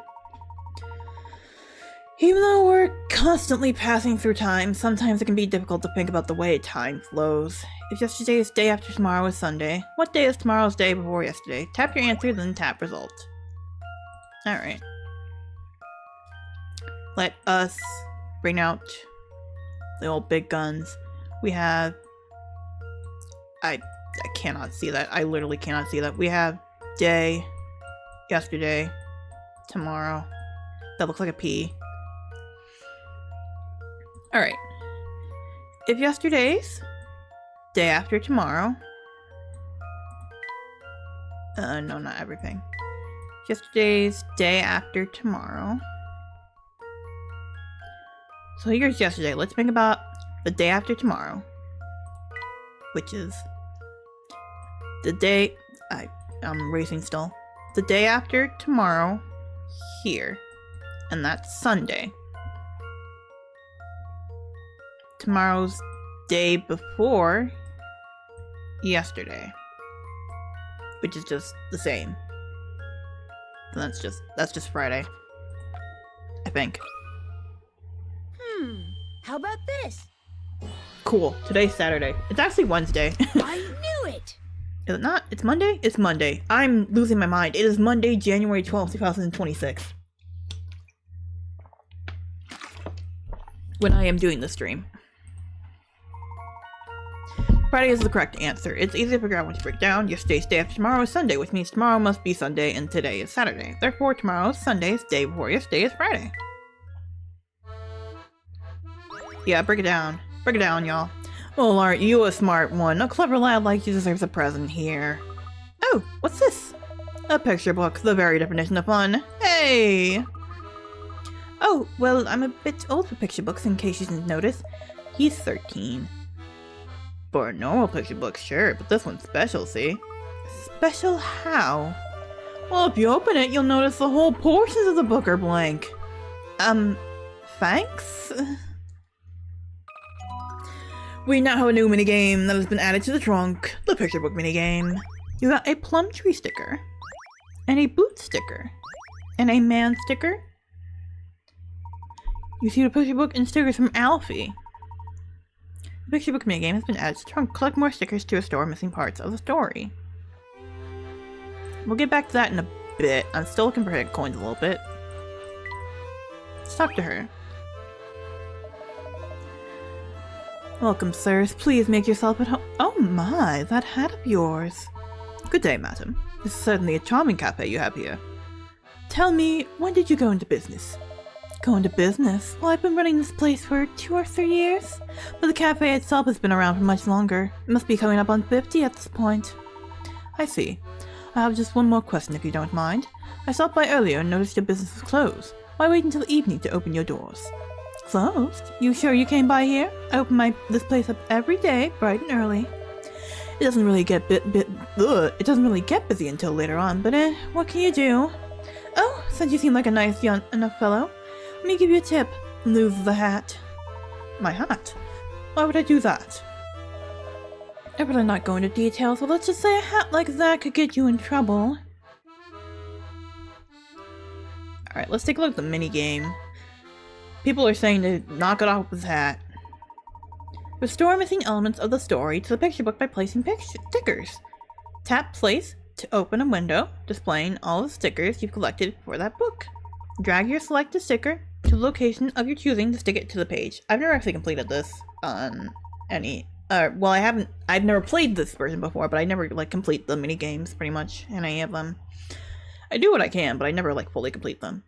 Even though we're constantly passing through time, sometimes it can be difficult to think about the way time flows. If yesterday's day after tomorrow is Sunday, what day is tomorrow's day before yesterday? Tap your answer, then tap result. Alright. Let us bring out the old big guns. We have... I cannot see that. I literally cannot see that. We have day, yesterday, tomorrow. That looks like a P. Alright. If yesterday's day after tomorrow. No, not everything. Yesterday's day after tomorrow. So here's yesterday. Let's think about the day after tomorrow. Which is the day... I'm racing still. The day after tomorrow here. And that's Sunday. Tomorrow's day before yesterday. Which is just the same. And that's just Friday. I think. How about this? Cool. Today's Saturday. It's actually Wednesday. I knew it! Is it not? It's Monday? It's Monday. I'm losing my mind. It is Monday, January 12th, 2026. When I am doing this stream. Friday is the correct answer. It's easy to figure out once you break down. Yesterday's day after tomorrow is Sunday, which means tomorrow must be Sunday and today is Saturday. Therefore, tomorrow's Sunday's day before yesterday is Friday. Yeah, break it down. Break it down, y'all. Well, aren't you a smart one? A clever lad like you deserves a present here. Oh, what's this? A picture book, the very definition of fun. Hey! Oh, well, I'm a bit old for picture books, in case you didn't notice. He's 13. For a normal picture book, sure, but this one's special, see? Special how? Well, if you open it, you'll notice the whole portions of the book are blank. Thanks? We now have a new minigame that has been added to the trunk, the picture book minigame. You got a plum tree sticker, and a boot sticker, and a man sticker. You see the picture book and stickers from Alfie. The picture book minigame has been added to the trunk. Collect more stickers to restore missing parts of the story. We'll get back to that in a bit. I'm still looking for hit coins a little bit. Let's talk to her. Welcome, sirs. Please make yourself at home. Oh my, that hat of yours. Good day, madam. This is certainly a charming cafe you have here. Tell me, when did you go into business? Go into business? Well, I've been running this place for 2 or 3 years, but the cafe itself has been around for much longer. It must be coming up on 50 at this point. I see. I have just one more question if you don't mind. I stopped by earlier and noticed your business was closed. Why wait until the evening to open your doors? Closed? You sure you came by here? I open this place up every day, bright and early. It doesn't really get it doesn't really get busy until later on, but what can you do? Oh, since you seem like a nice young enough fellow, let me give you a tip. Lose the hat. My hat? Why would I do that? I'd rather not go into details, but let's just say a hat like that could get you in trouble. Alright, let's take a look at the minigame. People are saying to knock it off with this hat. Restore missing elements of the story to the picture book by placing stickers. Tap place to open a window displaying all the stickers you've collected for that book. Drag your selected sticker to the location of your choosing to stick it to the page. I've never actually completed this on any... well, I've never played this version before, but I never, like, complete the mini games, pretty much, in any of them. I do what I can, but I never, like, fully complete them.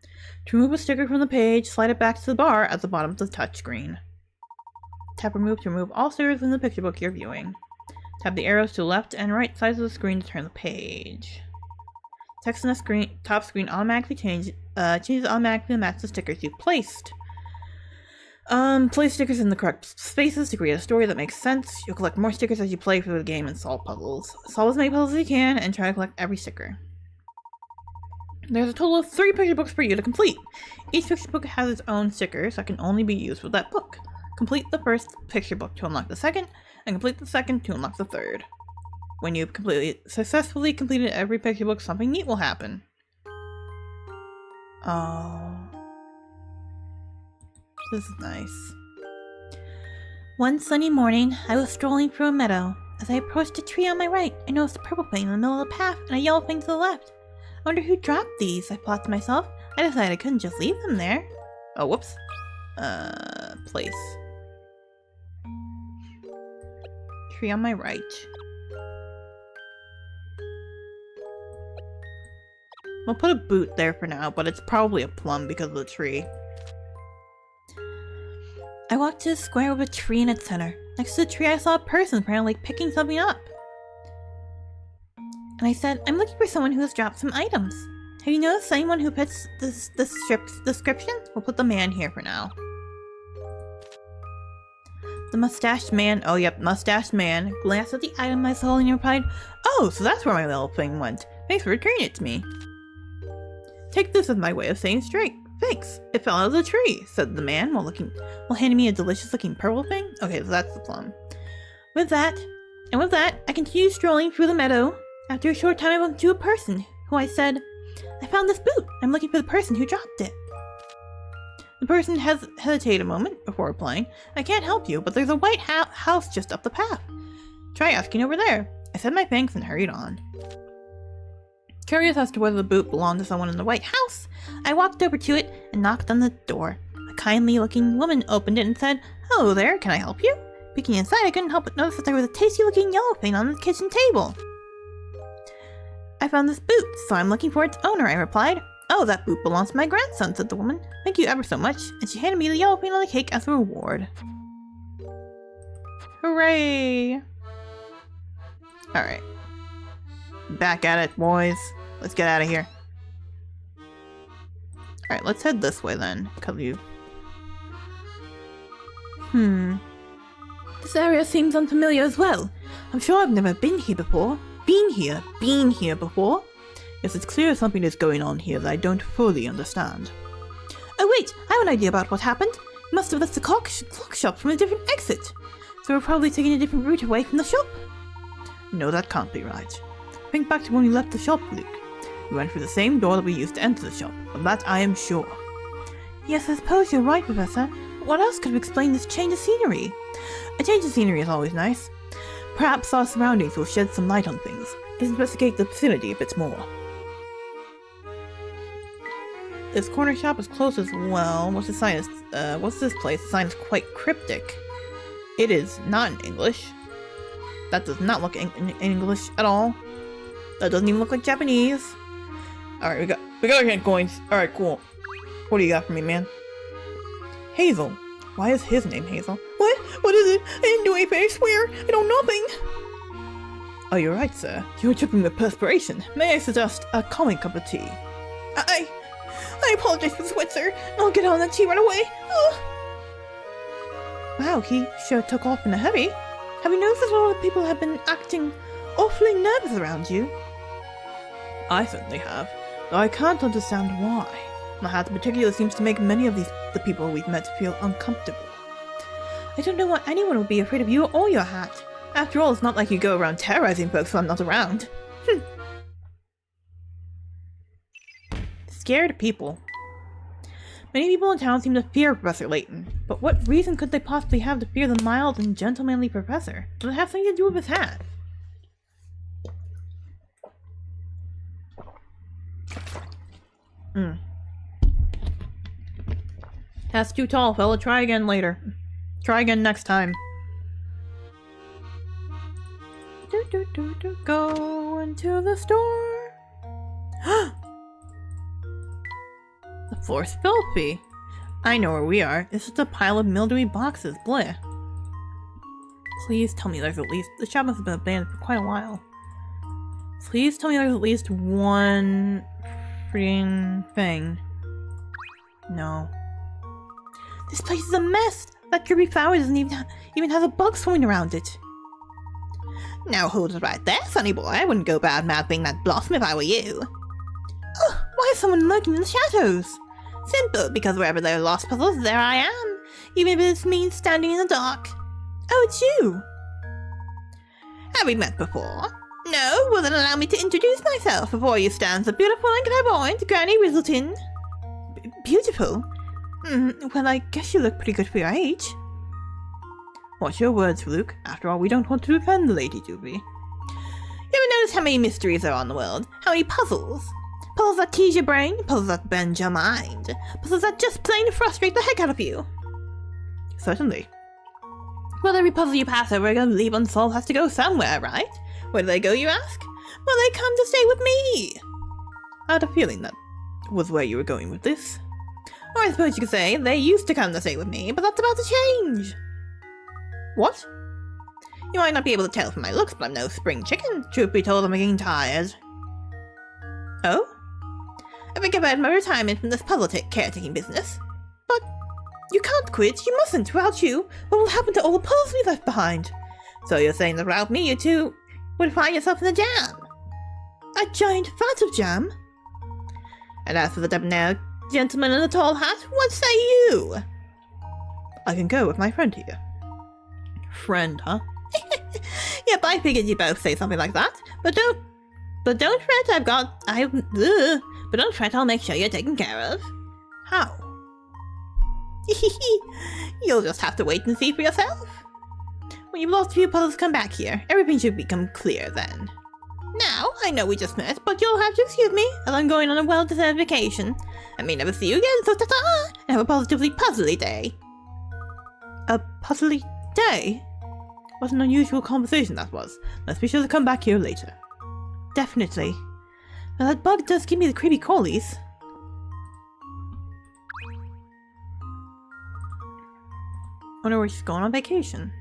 To remove a sticker from the page, slide it back to the bar at the bottom of the touchscreen. Tap remove to remove all stickers in the picture book you're viewing. Tap the arrows to the left and right sides of the screen to turn the page. Text on the top screen automatically changes automatically to match the stickers you've placed. Place stickers in the correct spaces to create a story that makes sense. You'll collect more stickers as you play through the game and solve puzzles. Solve as many puzzles as you can and try to collect every sticker. There's a total of 3 picture books for you to complete. Each picture book has its own stickers that can only be used with that book. Complete the first picture book to unlock the second, and complete the second to unlock the third. When you've successfully completed every picture book, something neat will happen. Oh. This is nice. One sunny morning, I was strolling through a meadow. As I approached a tree on my right, I noticed a purple thing in the middle of the path and a yellow thing to the left. I wonder who dropped these, I thought to myself. I decided I couldn't just leave them there. Oh, whoops. Place. Tree on my right. We'll put a boot there for now, but it's probably a plum because of the tree. I walked to a square with a tree in its center. Next to the tree I saw a person apparently picking something up. And I said, I'm looking for someone who has dropped some items. Have you noticed anyone who fits this description? We'll put the man here for now. The mustached man, oh yep, mustached man, glanced at the item I saw and replied, oh, so that's where my little thing went. Thanks for returning it to me. Take this as my way of saying straight. Thanks. It fell out of the tree, said the man while handing me a delicious looking purple thing. Okay, so that's the plum. With that, I continued strolling through the meadow. After a short time I bumped into a person, who I said, I found this boot. I'm looking for the person who dropped it. The person hesitated a moment before replying, I can't help you, but there's a white house just up the path. Try asking over there. I said my thanks and hurried on. Curious as to whether the boot belonged to someone in the White House, I walked over to it and knocked on the door. A kindly-looking woman opened it and said, hello there, can I help you? Peeking inside, I couldn't help but notice that there was a tasty-looking yellow thing on the kitchen table. I found this boot, so I'm looking for its owner, I replied. Oh, that boot belongs to my grandson, said the woman. Thank you ever so much, and she handed me the yellow thing on the cake as a reward. Hooray! Alright. Back at it, boys. Let's get out of here. Alright, let's head this way then, because you... This area seems unfamiliar as well. I'm sure I've never been here before. Been here before. Yes, it's clear something is going on here that I don't fully understand. Oh wait, I have an idea about what happened. We must have left the clock shop from a different exit. So we're probably taking a different route away from the shop. No, that can't be right. Think back to when we left the shop, Luke. We went through the same door that we used to enter the shop, of that I am sure. Yes, I suppose you're right, Professor. But what else could explain this change of scenery? A change of scenery is always nice. Perhaps our surroundings will shed some light on things. Let's investigate the vicinity a bit more. This corner shop is closed as well. What's the sign? What's this place? The sign is quite cryptic. It is not in English. That does not look in English at all. That doesn't even look like Japanese. Alright, we got our hand coins. Alright, cool. What do you got for me, man? Hazel. Why is his name Hazel? What? What is it? I didn't do anything, I swear. I know nothing. Oh, you're right, sir. You're dripping with perspiration. May I suggest a calming cup of tea? I apologize for the sweat, sir. I'll get on that tea right away. Wow, he sure took off in a hurry. Have you noticed that a lot of people have been acting awfully nervous around you? I certainly have, though I can't understand why. My hat in particular seems to make many of the people we've met feel uncomfortable. I don't know why anyone would be afraid of you or your hat. After all, it's not like you go around terrorizing folks when I'm not around. Scared people. Many people in town seem to fear Professor Layton, but what reason could they possibly have to fear the mild and gentlemanly professor? Does it have something to do with his hat? That's too tall, fella. Try again later. Try again next time. Go into the store. The floor's filthy. I know where we are. It's just a pile of mildewy boxes. Bleh. Please tell me there's at least... The shop must have been abandoned for quite a while. Please tell me there's at least one freaking thing. No. This place is a mess! That creepy flower doesn't even have a bug swimming around it. Now hold it right there, sonny boy. I wouldn't go bad-mouthing that blossom if I were you. Oh, why is someone lurking in the shadows? Simple, because wherever there are lost puzzles, there I am. Even if it means standing in the dark. Oh, it's you. Have we met before? No? Well then allow me to introduce myself. Before you stands the beautiful and clairvoyant Granny Rizzleton. Beautiful? Well, I guess you look pretty good for your age. Watch your words, Luke. After all, we don't want to offend the lady, do we? You ever notice how many mysteries there are in the world? How many puzzles? Puzzles that tease your brain, puzzles that bend your mind, puzzles that just plain frustrate the heck out of you. Certainly. Well, every puzzle you pass over and leave unsolved has to go somewhere, right? Where do they go, you ask? Well, they come to stay with me. I had a feeling that was where you were going with this. Or I suppose you could say they used to come to stay with me, but that's about to change. What? You might not be able to tell from my looks, but I'm no spring chicken. Truth be told, I'm getting tired. Oh? I think I've had my retirement from this puzzle caretaking business. But you can't quit. You mustn't. Without you, what will happen to all the puzzles we left behind? So you're saying that without me, you two would find yourself in a jam? A giant vat of jam? And as for the debonair gentleman in the tall hat, what say you? I can go with my friend here. Friend, huh? Yep, I figured you'd both say something like that. But don't fret, but don't fret, I'll make sure you're taken care of. How? You'll just have to wait and see for yourself. When you've lost a few puzzles, come back here. Everything should become clear then. Now, I know we just met, but you'll have to excuse me, as I'm going on a well-deserved vacation. I may never see you again, so ta-ta! And have a positively puzzly day. A puzzly day? What an unusual conversation that was. Let's be sure to come back here later. Definitely. Now that bug does give me the creepy crawlies. Wonder where she's going on vacation.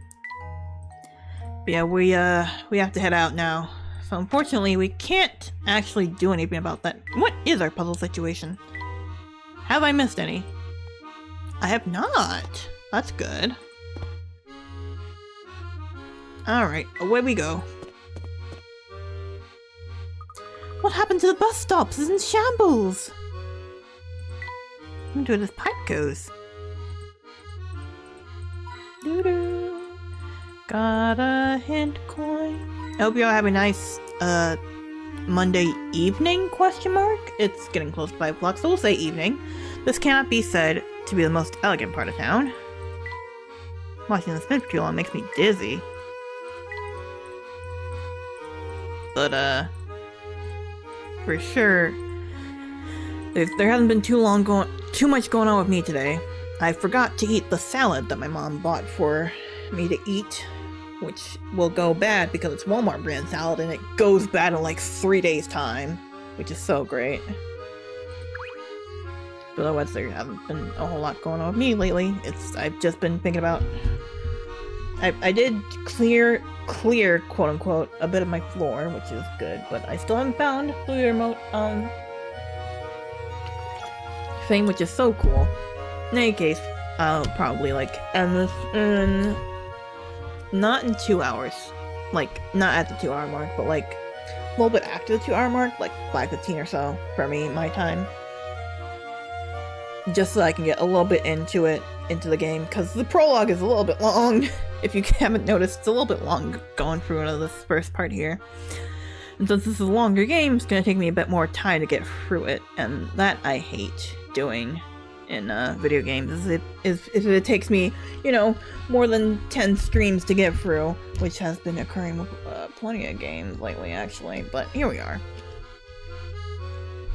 But yeah, we have to head out now. So unfortunately, we can't actually do anything about that. What is our puzzle situation? Have I missed any? I have not. That's good. Alright, away we go. What happened to the bus stops? It's in shambles. I wonder where this pipe goes. Doo-doo. Got a hint coin. I hope you all have a nice, Monday evening, question mark? It's getting close to 5 o'clock, so we'll say evening. This cannot be said to be the most elegant part of town. Watching the spin for too long makes me dizzy. But, for sure, there hasn't been too much going on with me today. I forgot to eat the salad that my mom bought for me to eat, which will go bad because it's Walmart brand salad and it goes bad in like 3 days time, which is so great. But otherwise there hasn't been a whole lot going on with me lately. I've just been thinking about... I did clear quote unquote a bit of my floor, which is good, but I still haven't found the remote thing, which is so cool. In any case, I'll probably like end this in not in 2 hours, like not at the 2 hour mark, but like a little bit after the 2 hour mark, like 5:15 or so for me, my time, just so I can get a little bit into the game, because the prologue is a little bit long. if you haven't noticed, it's a little bit long going through this first part here. And since this is a longer game, it's going to take me a bit more time to get through it, and that I hate doing in video games. If it takes me, you know, more than 10 streams to get through, which has been occurring with plenty of games lately, actually, but here we are.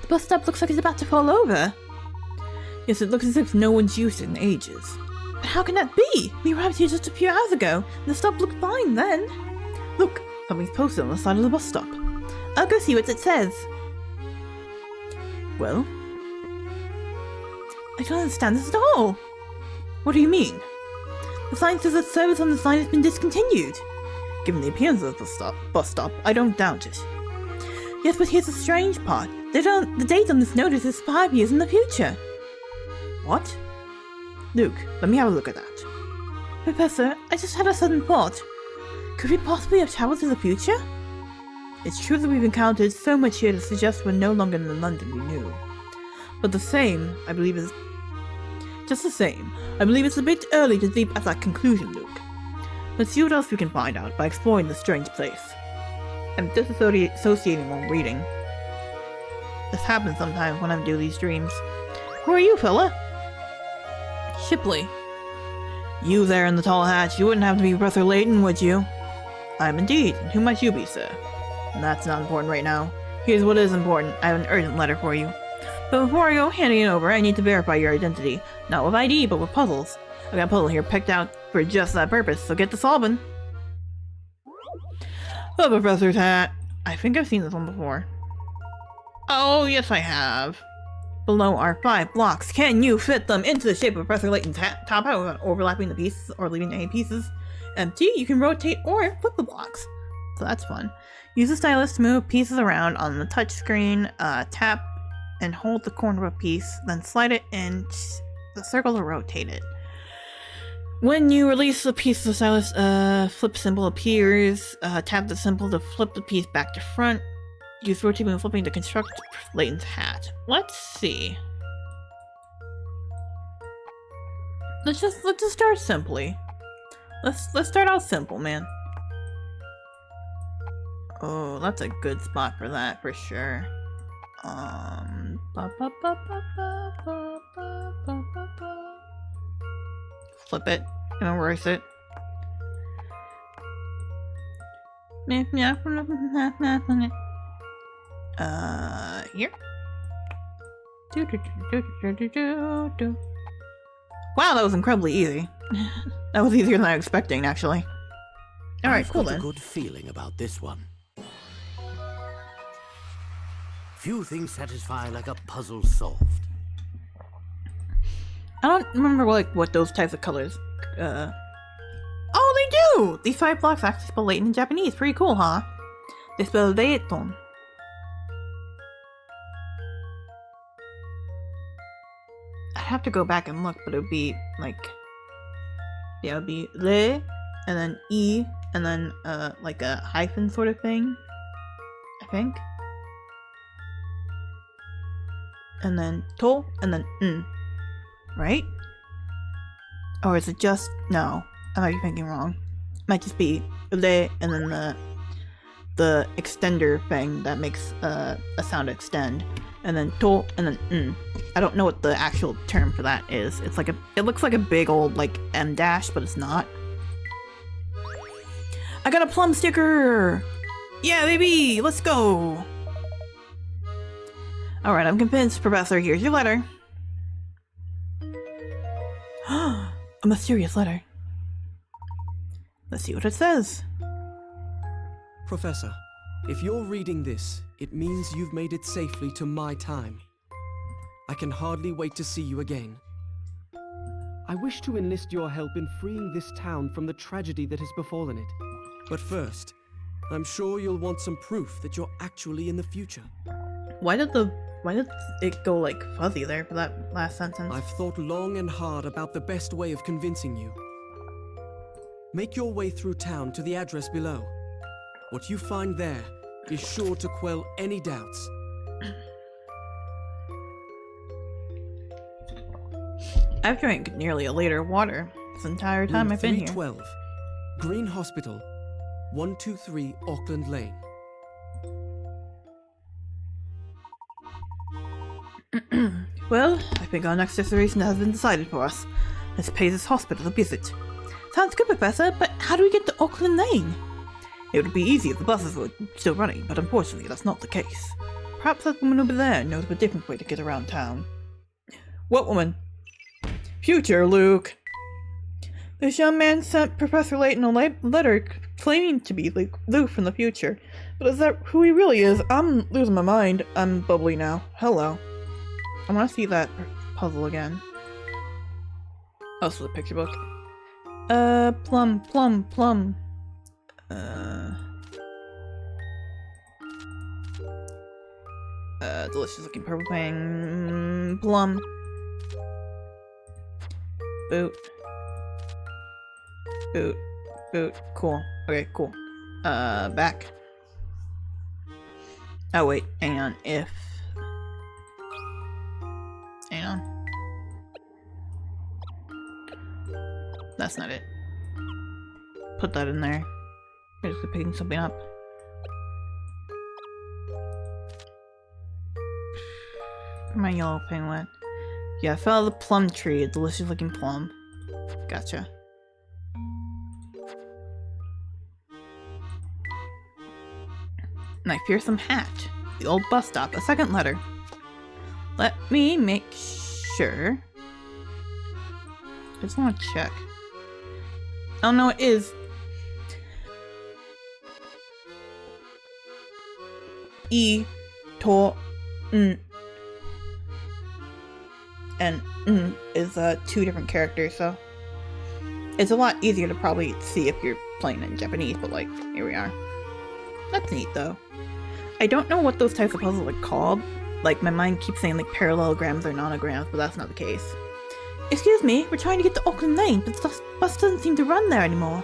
The bus stop looks like it's about to fall over. Yes, it looks as if no one's used it in ages. How can that be? We arrived here just a few hours ago, and the stop looked fine then. Look, something's posted on the side of the bus stop. I'll go see what it says. Well? I don't understand this at all. What do you mean? The sign says that service on the sign has been discontinued. Given the appearance of the bus stop, I don't doubt it. Yes, but here's the strange part. The date on this notice is 5 years in the future. What? Luke, let me have a look at that. Professor, I just had a sudden thought. Could we possibly have traveled to the future? It's true that we've encountered so much here to suggest we're no longer in the London we knew. But the same, I believe is... Just the same, I believe it's a bit early to leap at that conclusion, Luke. Let's see what else we can find out by exploring this strange place. I'm disassociating while reading. This happens sometimes when I do these dreams. Who are you, fella? Shipley. You there in the tall hat, you wouldn't have to be Professor Layton, would you? I am indeed. Who might you be, sir? That's not important right now. Here's what is important. I have an urgent letter for you. But before I go handing it over, I need to verify your identity. Not with ID, but with puzzles. I've got a puzzle here picked out for just that purpose, so get to solving. The Professor's hat. I think I've seen this one before. Oh, yes I have. Below are 5 blocks. Can you fit them into the shape of Professor Layton's hat top hat without overlapping the pieces or leaving any pieces empty? You can rotate or flip the blocks. So that's fun. Use the stylus to move pieces around on the touch screen. Tap and hold the corner of a piece, then slide it in the circle to rotate it. When you release the piece of the stylus, flip symbol appears. Tap the symbol to flip the piece back to front. Use rotating and flipping to construct Layton's hat. Let's see. Let's just start simply. Let's start out simple, man. Oh, that's a good spot for that for sure. Flip it and reverse it. Here. Wow, that was incredibly easy. That was easier than I was expecting, actually. Alright, cool then. I've got a good feeling about this one. Few things satisfy like a puzzle solved. I don't remember what those types of colors. Oh, they do! These 5 blocks actually spell Layton in Japanese. Pretty cool, huh? They spell Layton. I'd have to go back and look, but it would be like, yeah, it would be Le, and then E, and then like a hyphen sort of thing, I think. And then To, and then N, right? Or is it just, no, I might be thinking wrong. It might just be Le, and then the extender thing that makes a sound extend, and then To, and then N. I don't know what the actual term for that is. It's like it looks like a big old like M dash, but it's not. I got a plum sticker! Yeah, baby! Let's go! Alright, I'm convinced, Professor. Here's your letter. A mysterious letter. Let's see what it says. Professor, if you're reading this, it means you've made it safely to my time. I can hardly wait to see you again. I wish to enlist your help in freeing this town from the tragedy that has befallen it. But first, I'm sure you'll want some proof that you're actually in the future. Why did it go like fuzzy there for that last sentence? I've thought long and hard about the best way of convincing you. Make your way through town to the address below. What you find there is sure to quell any doubts. I've drank nearly a liter of water this entire time I've been here. 312. Green Hospital, 123 Auckland Lane. Well, I think our next destination has been decided for us. Let's pay this hospital a visit. Sounds good, Professor, but how do we get to Auckland Lane? It would be easy if the buses were still running, but unfortunately that's not the case. Perhaps that woman over there knows of a different way to get around town. What woman? Future Luke. This young man sent Professor Layton a letter claiming to be Luke from the future. But is that who he really is? I'm losing my mind. I'm bubbly now. Hello. I want to see that puzzle again. Also the picture book. Plum. Delicious looking purple pang. Plum. Boot. Cool. Okay, cool. Back. Oh wait, hang on. Hang on. That's not it. Put that in there. I'm just picking something up. My yellow penguin. Yeah, I fell the plum tree, a delicious looking plum. Gotcha. My fearsome hat. The old bus stop. A second letter. Let me make sure. I just want to check. Oh no, it is. And is two different characters, so it's a lot easier to probably see if you're playing in Japanese, but like, here we are. That's neat though. I don't know what those types of puzzles are called. Like, my mind keeps saying like parallelograms or nonograms, but that's not the case. Excuse me, we're trying to get to Auckland Lane, but the bus doesn't seem to run there anymore.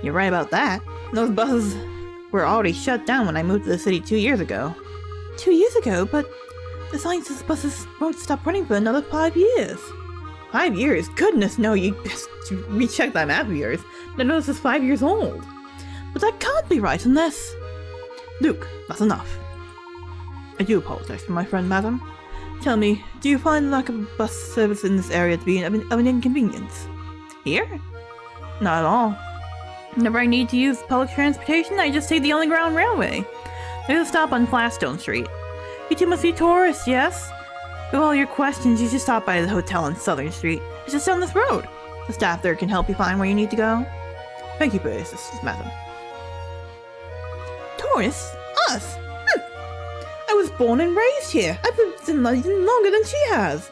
You're right about that. Those buses were already shut down when I moved to the city 2 years ago. 2 years ago? But the sign says buses won't stop running for another 5 years. 5 years? Goodness, no, you just recheck that map of yours. But I know this is 5 years old. But that can't be right unless... Luke, that's enough. I do apologize for my friend, madam. Tell me, do you find the lack of bus service in this area to be of an inconvenience? Here? Not at all. Whenever I need to use public transportation, I just take the Underground Railway. There's a stop on Flagstone Street. You two must be tourists, yes? With all your questions, you should stop by the hotel on Southern Street. It's just down this road. The staff there can help you find where you need to go. Thank you for your assistance, madam. Tourists? Us? I was born and raised here. I've lived in London longer than she has.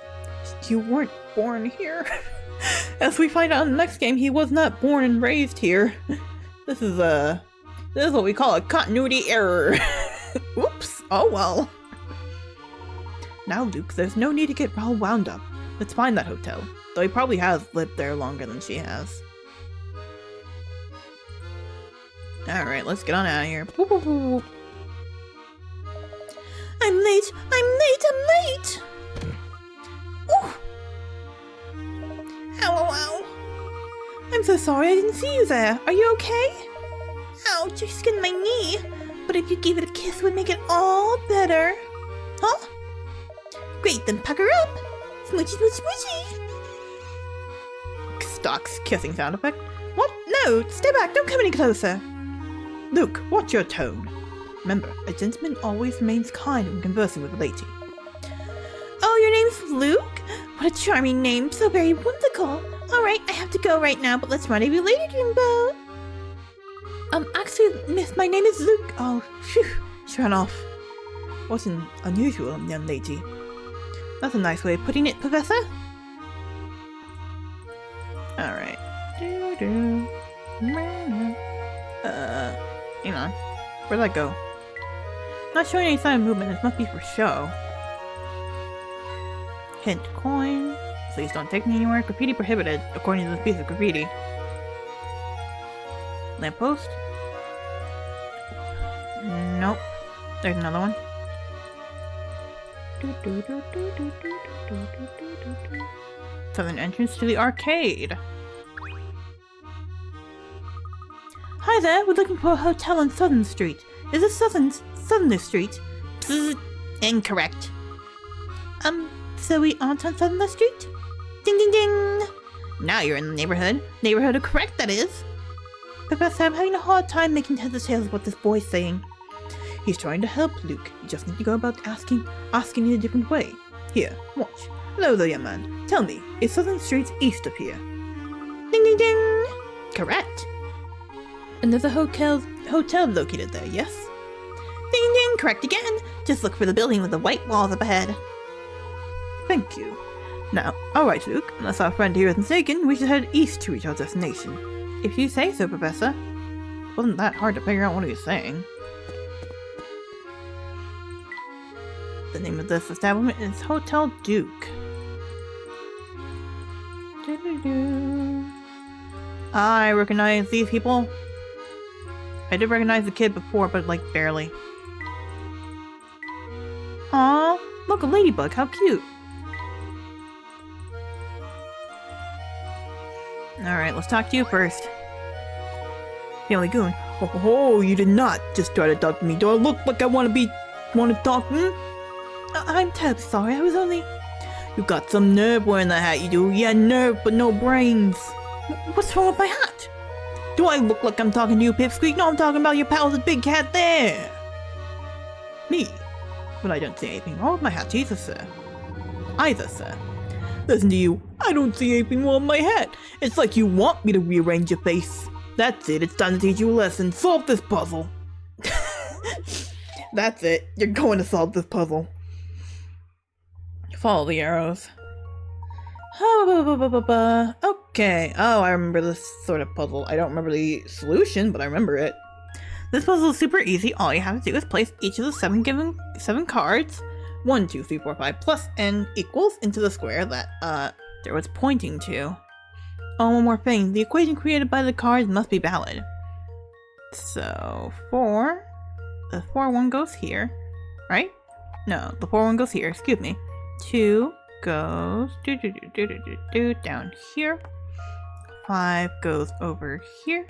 You weren't born here. As we find out in the next game, he was not born and raised here. This is what we call a continuity error. Oops. Oh well. Now, Luke, there's no need to get all wound up. Let's find that hotel. Though he probably has lived there longer than she has. Alright, let's get on out of here. Boop, boop, boop, boop. I'm late! Ooh. Ow. I'm so sorry I didn't see you there. Are you okay? Ouch, I skinned my knee. But if you gave it a kiss, it would make it all better. Huh? Great, then pucker up. Smoochy. Stock's kissing sound effect. What? No, stay back, don't come any closer. Luke, watch your tone. Remember, a gentleman always remains kind when conversing with a lady. Oh, your name's Luke? What a charming name, so very whimsical. Alright, I have to go right now, but let's rendezvous later, Dreamboat. Actually, miss, my name is Luke. Oh, phew, she ran off. Wasn't unusual, young lady. That's a nice way of putting it, Professor. Alright. Hang on. Where'd that go? Not showing any sign of movement, this must be for show. Hint coin. Please don't take me anywhere. Graffiti prohibited, according to this piece of graffiti. Lamppost? Nope. There's another one. Southern entrance to the arcade. Hi there, we're looking for a hotel on Southern Street. Is this Southern Street? Incorrect. So we aren't on Southern Street? Ding ding ding! Now you're in the neighborhood. Neighborhood of correct, that is. Professor, I'm having a hard time making heads or tails of what this boy's saying. He's trying to help Luke. You just need to go about asking in a different way. Here, watch. Hello there, young man. Tell me, is Southern Street east of here? Ding ding ding! Correct. And there's a hotel located there, yes? Ding ding, correct again. Just look for the building with the white walls up ahead. Thank you. Now, alright Luke, unless our friend here is mistaken, we should head east to reach our destination. If you say so, Professor. It wasn't that hard to figure out what he was saying. The name of this establishment is Hotel Duke. I recognize these people. I did recognize the kid before, but like barely. Aw, look, a ladybug, how cute. Alright, let's talk to you first. Family Goon. Oh, you did not just try to talk to me. Do I look like I want to talk? I'm terribly sorry, I was only... You got some nerve wearing that hat, you do. Yeah, nerve, but no brains. What's wrong with my hat? Do I look like I'm talking to you, Pipsqueak? No, I'm talking about your pal, the big cat there. Me? But I don't see anything wrong with my hat either, sir. Sir. Listen to you. I don't see anything wrong with my hat. It's like you want me to rearrange your face. That's it. It's time to teach you a lesson. Solve this puzzle. That's it. You're going to solve this puzzle. Follow the arrows. Okay. Oh, I remember this sort of puzzle. I don't remember the solution, but I remember it. This puzzle is super easy. All you have to do is place each of the seven cards, 1, 2, 3, 4, 5, plus n equals into the square that there was pointing to. Oh, one more thing. The equation created by the cards must be valid. So, the 4 one goes here, right? No, the 4 one goes here, excuse me. 2 goes down here. 5 goes over here.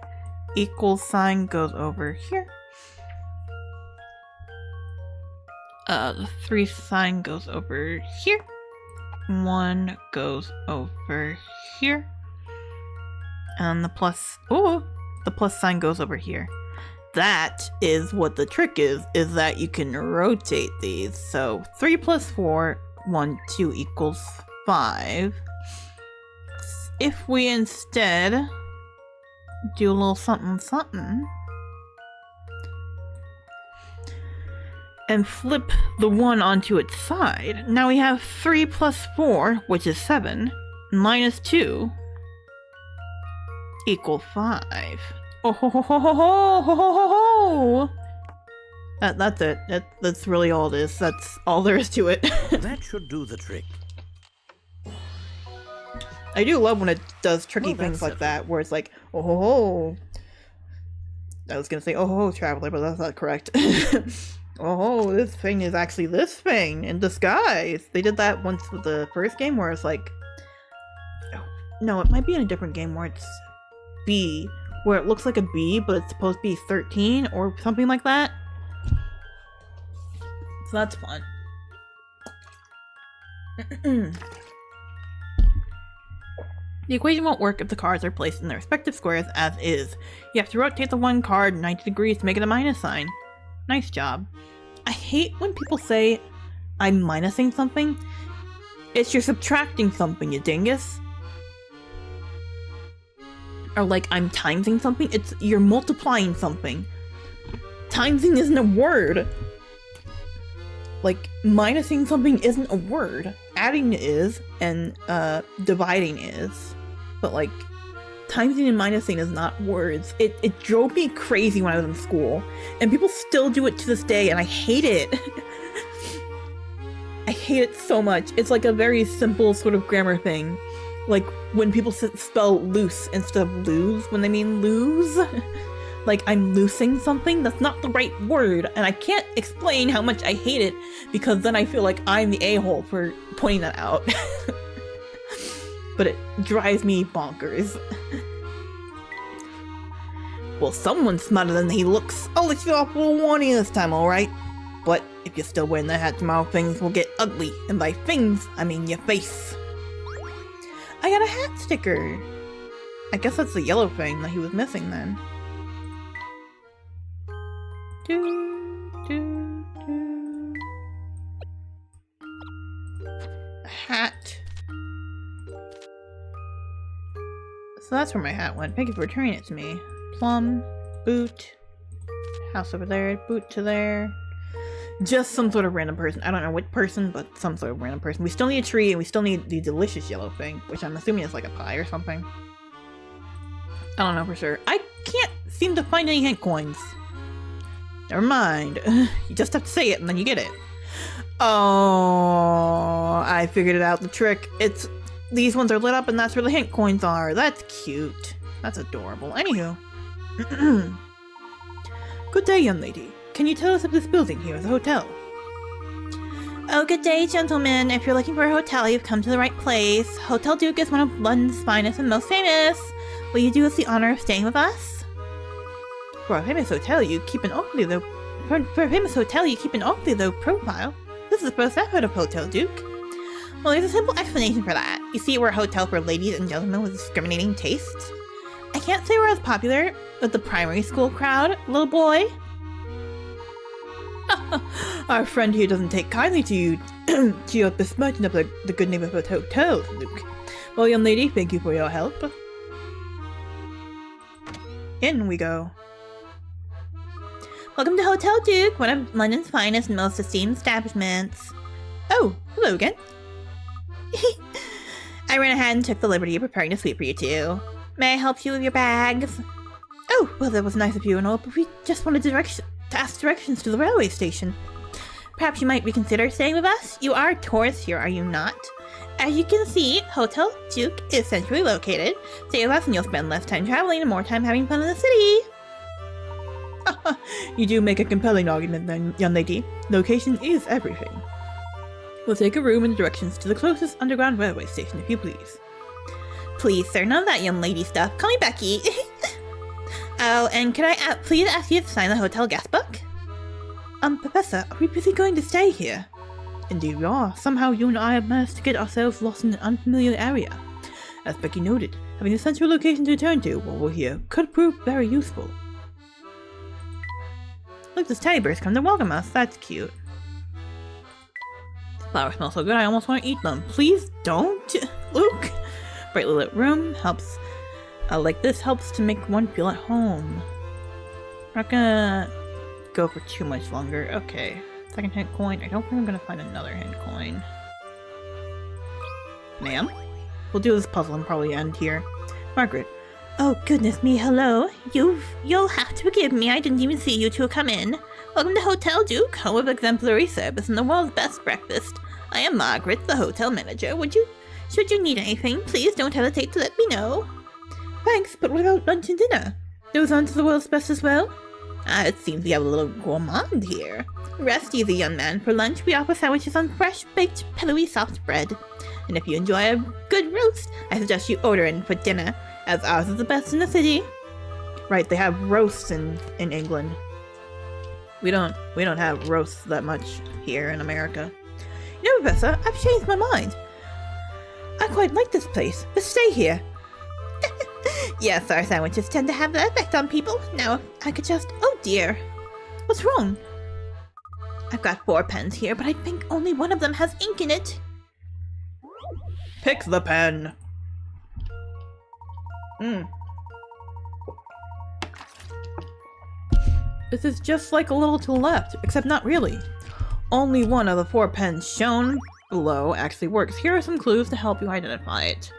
Equal sign goes over here. The 3 sign goes over here. 1 goes over here. And the plus sign goes over here. That is what the trick is that you can rotate these. So 3 plus 4, 1, 2 equals 5. If we instead do a little something something and flip the 1 onto its side, now we have 3 plus 4, which is 7, minus 2 equal 5. Oh ho ho ho ho ho ho ho ho! That's it. That's really all it is. That's all there is to it. That should do the trick. I do love when it does tricky things like that, where it's like, oh ho ho. I was gonna say, oh ho ho, traveler, but that's not correct. Oh ho, this thing is actually this thing in disguise. They did that once with the first game, where it's like, no, it might be in a different game where it's B, where it looks like a B, but it's supposed to be 13 or something like that. So that's fun. The equation won't work if the cards are placed in their respective squares as is. You have to rotate the one card 90 degrees to make it a minus sign. Nice job. I hate when people say, I'm minusing something. It's you're subtracting something, you dingus. Or like, I'm timesing something. It's you're multiplying something. Timesing isn't a word. Like, minusing something isn't a word. Adding is, and dividing is. But like, timesing and minusing is not words. It drove me crazy when I was in school. And people still do it to this day, and I hate it. I hate it so much. It's like a very simple sort of grammar thing. Like, when people spell loose instead of lose when they mean lose. Like, I'm loosing something, that's not the right word, and I can't explain how much I hate it, because then I feel like I'm the a-hole for pointing that out. But it drives me bonkers. Well, someone's smarter than he looks. I'll let you off with a warning this time, alright? But if you're still wearing that hat tomorrow, things will get ugly. And by things, I mean your face. I got a hat sticker. I guess that's the yellow thing that he was missing then. A hat. So that's where my hat went. Thank you for returning it to me. Plum, boot, house over there, boot to there. Just some sort of random person. I don't know what person, but some sort of random person. We still need a tree, and we still need the delicious yellow thing, which I'm assuming is like a pie or something. I don't know for sure. I can't seem to find any hint coins. Never mind. You just have to say it, and then you get it. Oh, I figured it out. The trick. It's these ones are lit up, and that's where the hint coins are. That's cute. That's adorable. Anywho. Good day, young lady. Can you tell us if this building here is a hotel? Oh, good day, gentlemen. If you're looking for a hotel, you've come to the right place. Hotel Duke is one of London's finest and most famous. Will you do us the honor of staying with us? For a famous hotel, you keep an awfully low. For a famous hotel, you keep an awfully low profile. This is the first I've heard of Hotel Duke. Well, there's a simple explanation for that. You see, we're a hotel for ladies and gentlemen with discriminating tastes. I can't say we're as popular with the primary school crowd, little boy. Our friend here doesn't take kindly to you, to your besmirching of the good name of a hotel, Luke. Well, young lady, thank you for your help. In we go. Welcome to Hotel Duke, one of London's finest and most esteemed establishments. Oh, hello again. I ran ahead and took the liberty of preparing a suite for you two. May I help you with your bags? Oh, well, that was nice of you and all, but we just wanted to ask directions to the railway station. Perhaps you might reconsider staying with us? You are tourists here, are you not? As you can see, Hotel Duke is centrally located. Stay with us and you'll spend less time traveling and more time having fun in the city. You do make a compelling argument then, young lady. Location is everything. We'll take a room and directions to the closest underground railway station, if you please. Please, sir, none of that young lady stuff. Call me Becky. Oh, and could I please ask you to sign the hotel guest book? Professor, are we really going to stay here? Indeed we are. Somehow you and I have managed to get ourselves lost in an unfamiliar area. As Becky noted, having a central location to return to while we're here could prove very useful. Look, this teddy bear's come to welcome us. That's cute. The flowers smell so good I almost want to eat them. Please don't, Luke. Brightly lit room helps. Like this helps to make one feel at home. We're not gonna go for too much longer. Okay. Second hint coin. I don't think I'm gonna find another hint coin. Ma'am? We'll do this puzzle and probably end here. Margaret. Oh, goodness me, hello. You'll have to forgive me. I didn't even see you two come in. Welcome to Hotel Duke, home of exemplary service and the world's best breakfast. I am Margaret, the hotel manager. Should you need anything, please don't hesitate to let me know. Thanks, but what about lunch and dinner? Those aren't the world's best as well? It seems we have a little gourmand here. Rest easy, young man. For lunch, we offer sandwiches on fresh, baked, pillowy, soft bread. And if you enjoy a good roast, I suggest you order in for dinner, as ours is the best in the city. Right, they have roasts in England. We don't have roasts that much here in America. You know, Professor, I've changed my mind. I quite like this place. Let's stay here. Yes, our sandwiches tend to have that effect on people. Now, if I could just... Oh dear. What's wrong? I've got 4 pens here, but I think only one of them has ink in it. Pick the pen. This is just like a little to the left, except not really. Only one of the 4 pens shown below actually works. Here are some clues to help you identify it.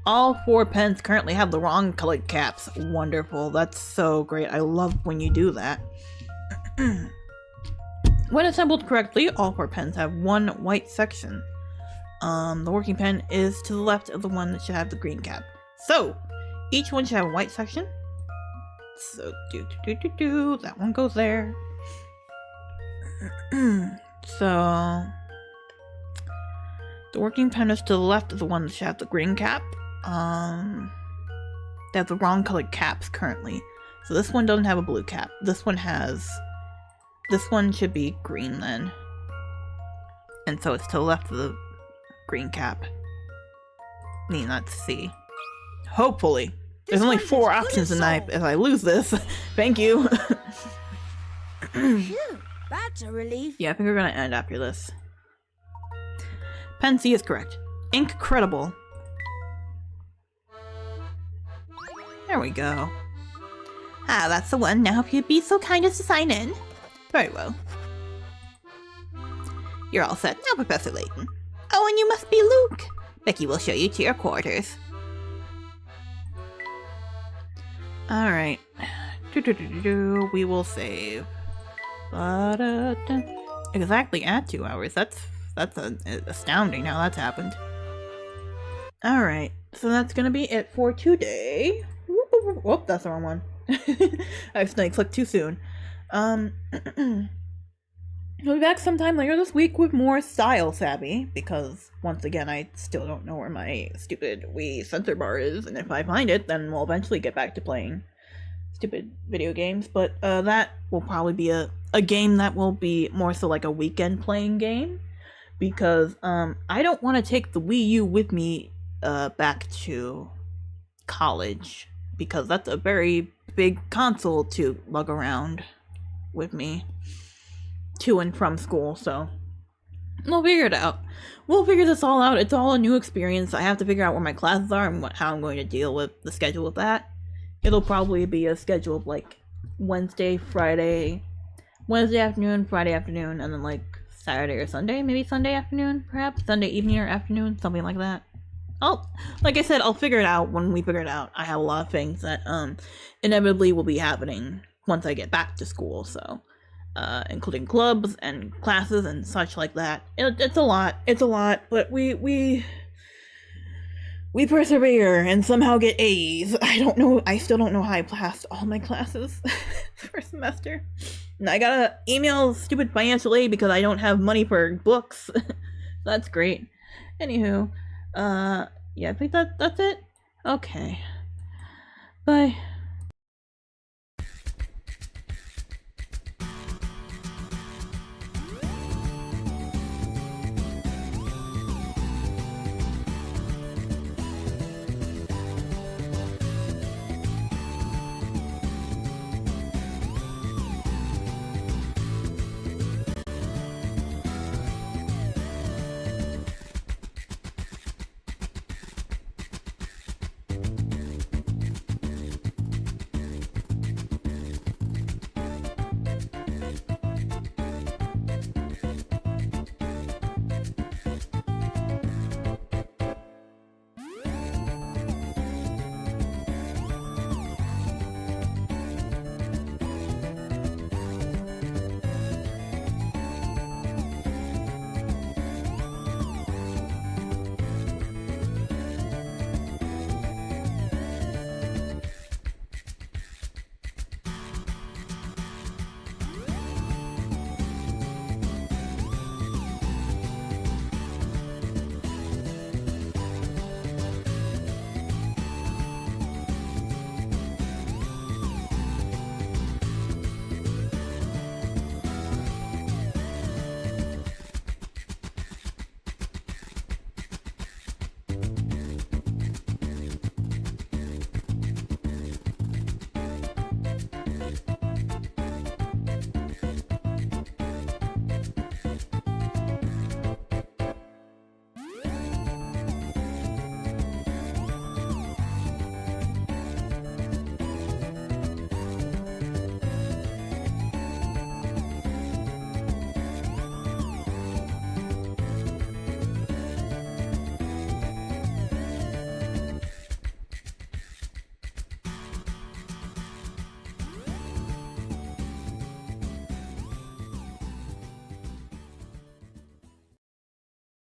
All 4 pens currently have the wrong colored caps. Wonderful. That's so great. I love when you do that. When assembled correctly, all 4 pens have one white section. The working pen is to the left of the one that should have the green cap. So, each one should have a white section. So, that one goes there. So, the working pen is to the left of the one that should have the green cap. They have the wrong colored caps currently. So this one doesn't have a blue cap. This one should be green then. And so it's to the left of the green cap. Need not to see. Hopefully. There's only 4 options tonight if I lose this. Thank you. Phew, that's a relief. Yeah, I think we're gonna end after this. Pen C is correct. Incredible. There we go. Ah, that's the one. Now if you'd be so kind as to sign in. Very well. You're all set now, Professor Layton. Oh, and you must be Luke. Becky will show you to your quarters. Alright. We will save. Exactly at 2 hours. That's astounding how that's happened. Alright, so that's gonna be it for today. Whoop, that's the wrong one. I accidentally clicked too soon. We'll be back sometime later this week with more Style Savvy, because, once again, I still don't know where my stupid Wii sensor bar is, and if I find it, then we'll eventually get back to playing stupid video games, but that will probably be a game that will be more so like a weekend playing game, because I don't want to take the Wii U with me back to college, because that's a very big console to lug around with me to and from school, so we'll figure it out. We'll figure this all out. It's all a new experience. I have to figure out where my classes are and how I'm going to deal with the schedule of that. It'll probably be a schedule of like Wednesday afternoon, Friday afternoon, and then like Saturday or Sunday, maybe Sunday afternoon, perhaps Sunday evening or afternoon, something like that. Like I said, I'll figure it out when we figure it out. I have a lot of things that inevitably will be happening once I get back to school, so including clubs and classes and such like that. It's a lot, but we persevere and somehow get A's. I still don't know how I passed all my classes first semester. And I gotta email stupid financial aid because I don't have money for books. That's great. Anywho, yeah, I think that's it. Okay. Bye.